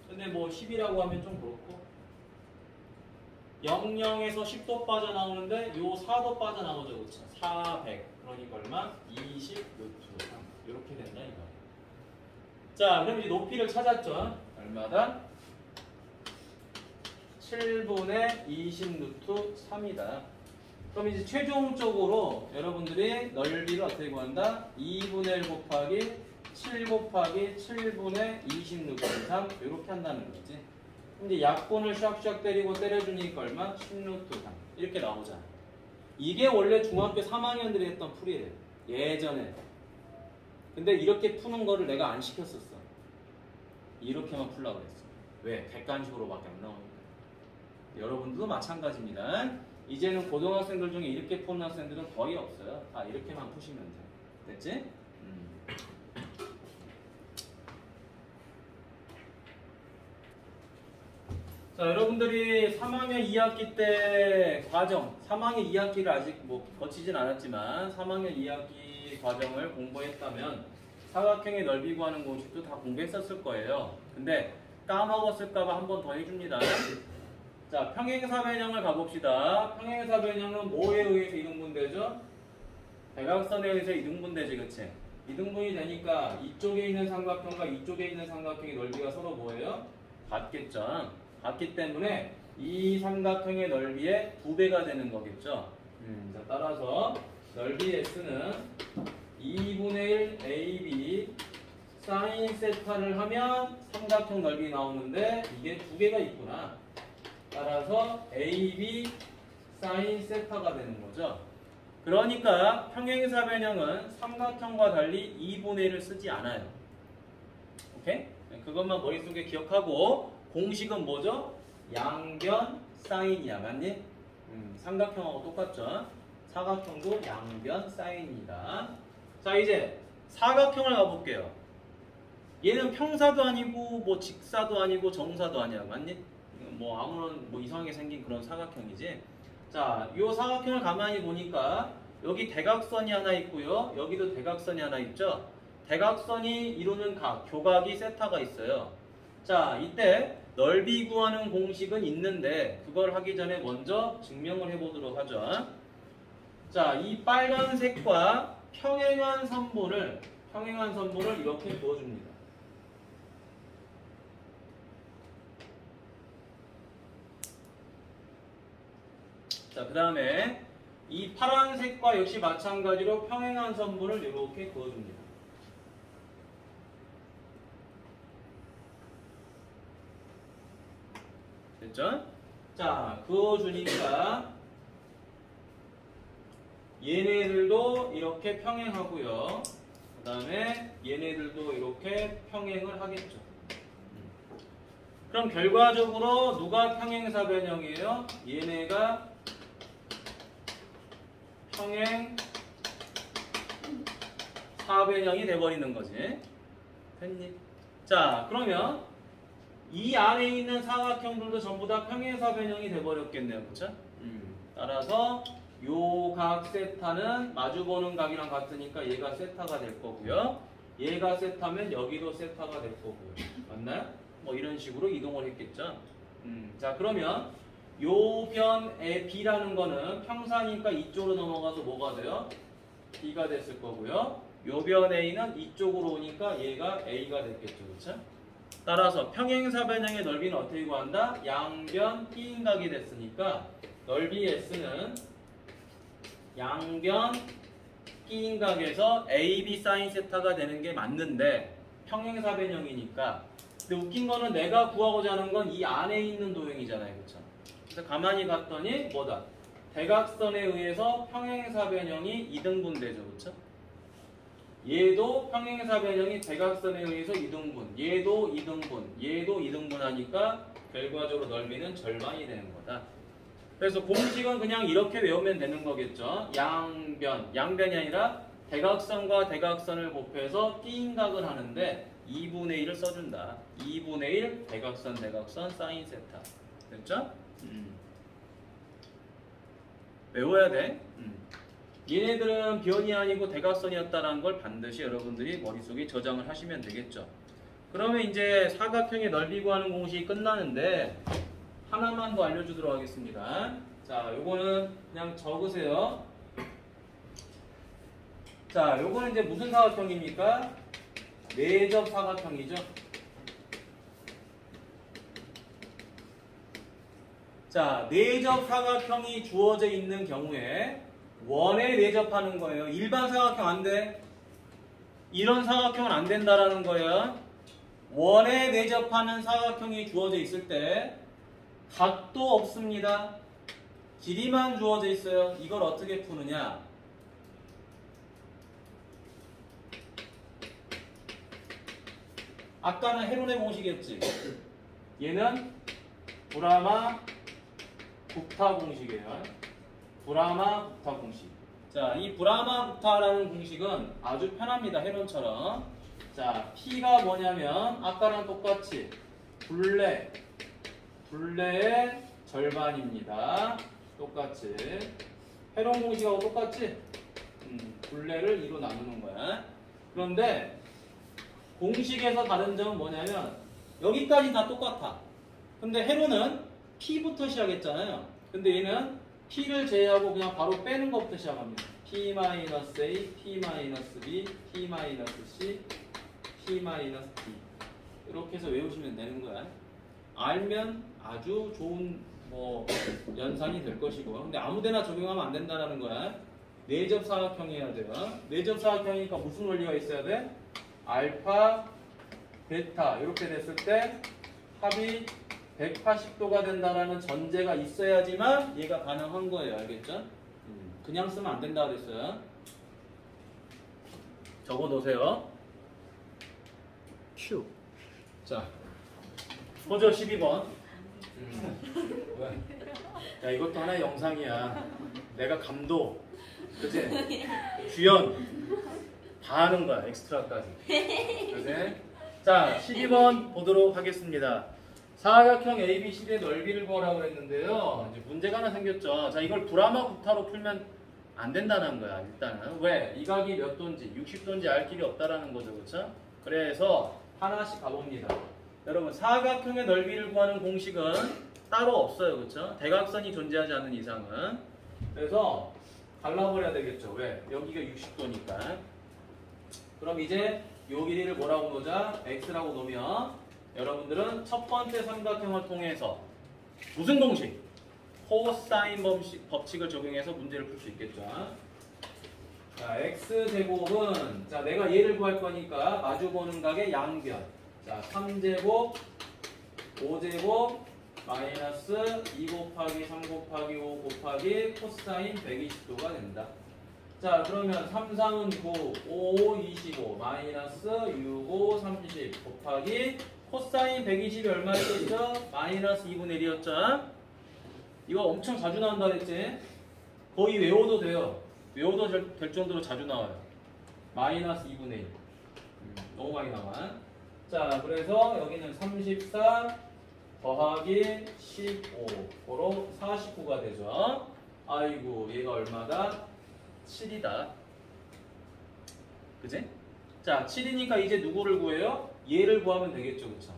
근데 뭐 10이라고 하면 좀 그렇고 0, 0에서 10도 빠져나오는데 요 4도 빠져나오죠. 그쵸? 400. 그러니까 얼마? 20 루트 3. 이렇게 된다 이거. 자, 그럼 이제 높이를 찾았죠? 얼마다? 7분의 20 루트 3이다. 그럼 이제 최종적으로 여러분들이 넓이를 어떻게 구한다? 2분의 1 곱하기 7 곱하기 7분의 20 루트 3 이렇게 한다는 거지. 이제 약분을 샥샥 때리고 때려주니까 얼마? 10 루트 3 이렇게 나오잖아. 이게 원래 중학교 3학년들이 했던 풀이래. 예전에. 근데 이렇게 푸는 거를 내가 안 시켰었어. 이렇게만 풀려고 그랬어. 왜? 객관식으로밖에 안 나오니까. 여러분들도 마찬가지입니다. 이제는 고등학생들 중에 이렇게 푸는 학생들은 거의 없어요. 다 이렇게만 푸시면 돼. 됐지? 자, 여러분들이 3학년 2학기 때 과정, 3학년 2학기를 아직 뭐 거치진 않았지만 3학년 2학기 과정을 공부했다면 사각형의 넓이 구하는 공식도 다 공부했었을 거예요. 근데 까먹었을까봐 한 번 더 해줍니다. 자, 평행사변형을 가봅시다. 평행사변형은 뭐에 의해서 이등분되죠? 대각선에 의해서 이등분되지, 그치? 이등분이 되니까 이쪽에 있는 삼각형과 이쪽에 있는 삼각형의 넓이가 서로 뭐예요? 같겠죠? 같기 때문에 이 삼각형의 넓이의 2배가 되는 거겠죠? 자, 따라서 넓이 S는 2분의 1 AB 사인 세타를 하면 삼각형 넓이 나오는데 이게 2개가 있구나. 따라서 AB 사인 세타가 되는 거죠. 그러니까 평행사변형은 삼각형과 달리 2분의 1을 쓰지 않아요. 오케이? 그것만 머릿속에 기억하고 공식은 뭐죠? 양변 사인이야. 맞니? 삼각형하고 똑같죠? 사각형도 양변 사인이다. 자, 이제 사각형을 가볼게요. 얘는 평사도 아니고 뭐 직사도 아니고 정사도 아니야. 맞니? 뭐 아무런 뭐 이상하게 생긴 그런 사각형이지. 자, 이 사각형을 가만히 보니까 여기 대각선이 하나 있고요. 여기도 대각선이 하나 있죠. 대각선이 이루는 각, 교각이 세타가 있어요. 자, 이때 넓이 구하는 공식은 있는데 그걸 하기 전에 먼저 증명을 해보도록 하죠. 자, 이 빨간색과 평행한 선분을 이렇게 그어줍니다. 자, 그 다음에 이 파란색과 역시 마찬가지로 평행한 선분을 이렇게 그어줍니다. 됐죠? 자, 그어주니까 얘네들도 이렇게 평행하고요. 그 다음에 얘네들도 이렇게 평행을 하겠죠. 그럼 결과적으로 누가 평행사변형이에요? 얘네가 평행사변형이 돼버리는 거지. 됐니? 자, 그러면 이 안에 있는 사각형들도 전부 다 평행사변형이 돼버렸겠네요. 그쵸? 따라서 요 각 세타는 마주보는 각이랑 같으니까 얘가 세타가 될 거고요. 얘가 세타면 여기도 세타가 될 거고요. 맞나요? 뭐 이런 식으로 이동을 했겠죠. 자, 그러면 요 변의 B라는 거는 평사니까 이쪽으로 넘어가서 뭐가 돼요? B가 됐을 거고요. 요 변 A는 이쪽으로 오니까 얘가 A가 됐겠죠. 그쵸? 따라서 평행사변형의 넓이는 어떻게 구한다? 양변 P인각이 됐으니까 넓이 S는 양변 P인각에서 AB 사인 세타가 되는 게 맞는데 평행사변형이니까. 근데 웃긴 거는 내가 구하고자 하는 건 이 안에 있는 도형이잖아요. 그쵸? 그래서 가만히 봤더니 뭐다? 대각선에 의해서 평행사변형이 이등분되죠. 그쵸? 얘도 평행사변형이 대각선에 의해서 이등분, 얘도 이등분, 얘도 이등분하니까 결과적으로 넓이는 절반이 되는 거다. 그래서 공식은 그냥 이렇게 외우면 되는 거겠죠. 양변이 아니라 대각선과 대각선을 곱해서 띠인각을 하는데 2분의 1을 써준다. 2분의 1 대각선 사인 세타. 됐죠? 외워야 돼. 얘네들은 변이 아니고 대각선이었다는 걸 반드시 여러분들이 머릿속에 저장을 하시면 되겠죠. 그러면 이제 사각형의 넓이 구하는 공식이 끝나는데 하나만 더 알려주도록 하겠습니다. 자, 요거는 그냥 적으세요. 자, 요거는 이제 무슨 사각형입니까? 내접 사각형이죠. 자, 내접 사각형이 주어져 있는 경우에 원에 내접하는 거예요. 일반 사각형 안 돼. 이런 사각형은 안 된다라는 거예요. 원에 내접하는 사각형이 주어져 있을 때 각도 없습니다. 길이만 주어져 있어요. 이걸 어떻게 푸느냐? 아까는 헤론의 공식이었지. 얘는 브라마 국타 공식이에요. 브라마 국타 공식. 자, 이 브라마 국타라는 공식은 아주 편합니다. 헤론처럼. 자, P가 뭐냐면 아까랑 똑같이 둘레 분례의 절반입니다. 똑같이. 회론 공식하고 똑같지? 분례를 2로 나누는 거야. 그런데 공식에서 다른 점은 뭐냐면 여기까지 다 똑같아. 근데 회로는 P부터 시작했잖아요. 근데 얘는 P를 제외하고 그냥 바로 빼는 것부터 시작합니다. P-A, P-B, P-C, P-D 이렇게 해서 외우시면 되는 거야. 알면 아주 좋은 연산이 될 것이고, 근데 아무데나 적용하면 안 된다는 거야. 내접 사각형이어야 돼요. 내접 사각형이니까 무슨 원리가 있어야 돼? 알파, 베타 이렇게 됐을 때 합이 180도가 된다라는 전제가 있어야지만 얘가 가능한 거예요. 알겠죠? 그냥 쓰면 안 된다 그랬어요. 적어 놓으세요. 큐. 자, 호저 12번. 야, 이것도 하나의 영상이야. 내가 감독, 그치? 주연 다 하는 거야. 엑스트라까지. 그치? 자, 12번 보도록 하겠습니다. 사각형 ABCD의 넓이를 구하라고 했는데요. 이제 문제가 하나 생겼죠. 자, 이걸 브라마 구타로 풀면 안 된다는 거야. 일단은 왜? 이 각이 몇 도인지 60도인지 알 길이 없다라는 거죠. 그렇죠? 그래서 하나씩 가봅니다. 여러분, 사각형의 넓이를 구하는 공식은 따로 없어요. 그렇죠? 대각선이 존재하지 않는 이상은. 그래서 갈라버려야 되겠죠. 왜? 여기가 60도니까. 그럼 이제 요 길이를 뭐라고 놓자? x라고 놓으면 여러분들은 첫 번째 삼각형을 통해서 무슨 공식? 코사인 법칙을 적용해서 문제를 풀 수 있겠죠. 자, x제곱은, 자, 내가 얘를 구할 거니까 마주보는 각의 양변. 자, 3제곱, 5제곱, 마이너스 2 곱하기 3 곱하기 5 곱하기 코사인 120도가 된다. 자, 그러면 3, 3은 9, 5, 25, 마이너스 6, 5, 30 곱하기 코사인 120이 얼마였죠? 마이너스 2분의 1이었죠? 이거 엄청 자주 나온다 그랬지? 거의 외워도 돼요. 외워도 될 정도로 자주 나와요. 마이너스 2분의 1. 너무 많이 나와. 자, 그래서 여기는 34 더하기 15로 49가 되죠. 아이고, 얘가 얼마다? 7이다. 그지? 자, 7이니까 이제 누구를 구해요? 얘를 구하면 되겠죠. 그쵸?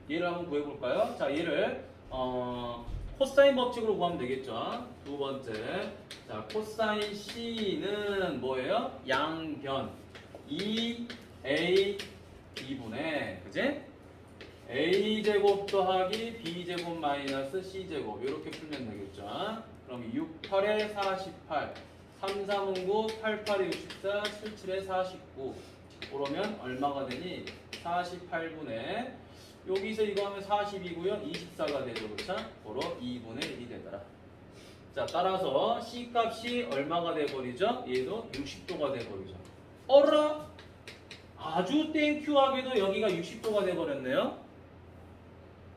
얘를 한번 구해볼까요? 자, 얘를 코사인 법칙으로 구하면 되겠죠. 두 번째, 자, 코사인 C는 뭐예요? 양변 2A B분의, 그지? A제곱 더하기 B제곱 마이너스 C제곱 이렇게 풀면 되겠죠. 그럼 6, 8에 48, 3, 3은 9, 8, 8에 64, 7, 7에 49 그러면 얼마가 되니? 48분의, 여기서 이거 하면 40이고요. 24가 되죠. 그렇죠? 바로 2분의 1이 되더라. 자, 따라서 C 값이 얼마가 돼버리죠? 얘도 60도가 돼버리죠. 어라? 아주 땡큐하게도 여기가 60도가 돼버렸네요.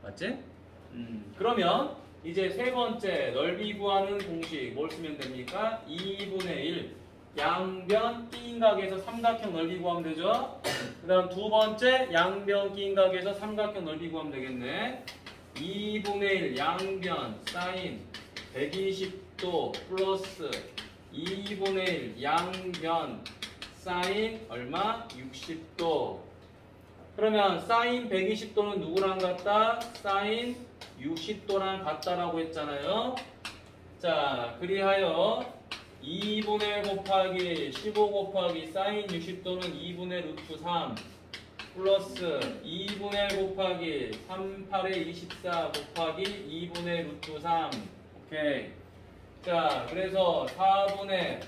맞지? 그러면 이제 세 번째 넓이 구하는 공식 뭘 쓰면 됩니까? 2분의 1 양변 끼인각에서 삼각형 넓이 구하면 되죠. 그 다음 두 번째 양변 끼인각에서 삼각형 넓이 구하면 되겠네. 2분의 1 양변 사인 120도 플러스 2분의 1 양변 사인 얼마? 60도. 그러면 사인 120도는 누구랑 같다? 사인 60도랑 같다라고 했잖아요. 자, 그리하여 2분의 1 곱하기 15 곱하기 사인 60도는 2분의 루트 3 플러스 2분의 1 곱하기 3, 8에 24 곱하기 2분의 루트 3. 오케이. 자, 그래서 4분의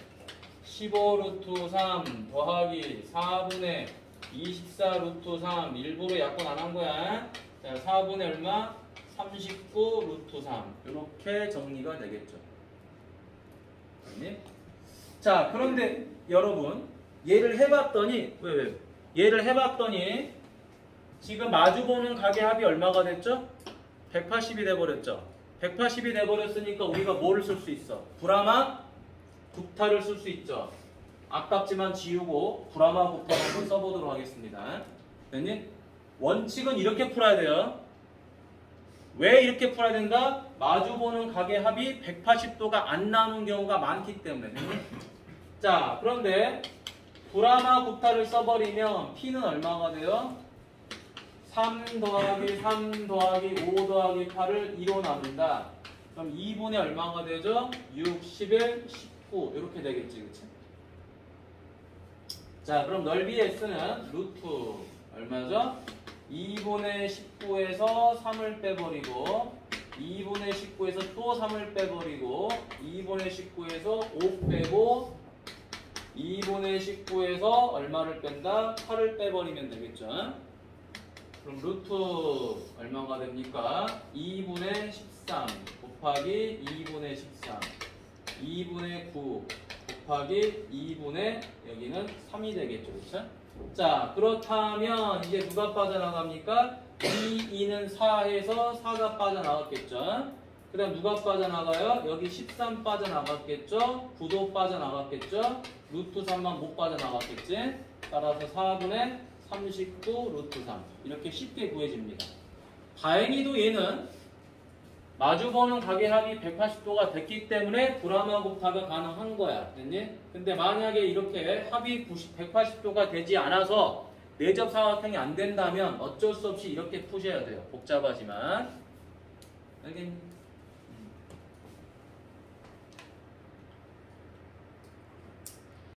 15 루트 3 더하기 4분의 24 루트 3 일부러 약분 안 한 거야. 자, 4분의 얼마? 39 루트 3 이렇게 정리가 되겠죠. 자, 그런데 여러분 얘를 해봤더니 얘를 해봤더니 지금 마주보는 각의 합이 얼마가 됐죠? 180이 돼버렸죠. 180이 돼버렸으니까 우리가 뭐를 쓸 수 있어? 브라마 구타를 쓸 수 있죠. 아깝지만 지우고 브라마 구타 한번 써보도록 하겠습니다. 됐니? 원칙은 이렇게 풀어야 돼요. 왜 이렇게 풀어야 된다? 마주보는 각의 합이 180도가 안 나오는 경우가 많기 때문에. 자, 그런데 브라마 굽타를 써버리면 P는 얼마가 돼요? 3 더하기 3 더하기 5 더하기 8을 2로 나눈다. 그럼 2분의 얼마가 되죠? 6, 11, 19 이렇게 되겠지, 그치? 자, 그럼 넓이 S는 루트 얼마죠? 2분의 19에서 3을 빼버리고 2분의 19에서 또 3을 빼버리고 2분의 19에서 5 빼고 2분의 19에서 얼마를 뺀다? 8을 빼버리면 되겠죠? 그럼 루트 얼마가 됩니까? 2분의 13 곱하기 2분의 13 2분의 9 곱하기 2분의 여기는 3이 되겠죠, 그렇죠? 자, 그렇다면 이제 누가 빠져나갑니까? 2는 4에서 4가 빠져나갔겠죠? 그 다음 누가 빠져나가요? 여기 13 빠져나갔겠죠? 9도 빠져나갔겠죠? 루트 3만 못 빠져나갔겠지? 따라서 4분의 39 루트 3 이렇게 쉽게 구해집니다. 다행히도 얘는 마주보는 각의 합이 180도가 됐기 때문에 브라마 곱타가 가능한 거야. 됐니? 근데 만약에 이렇게 합이 180도가 되지 않아서 내접 사각형이 안 된다면 어쩔 수 없이 이렇게 푸셔야 돼요. 복잡하지만. 알겠니?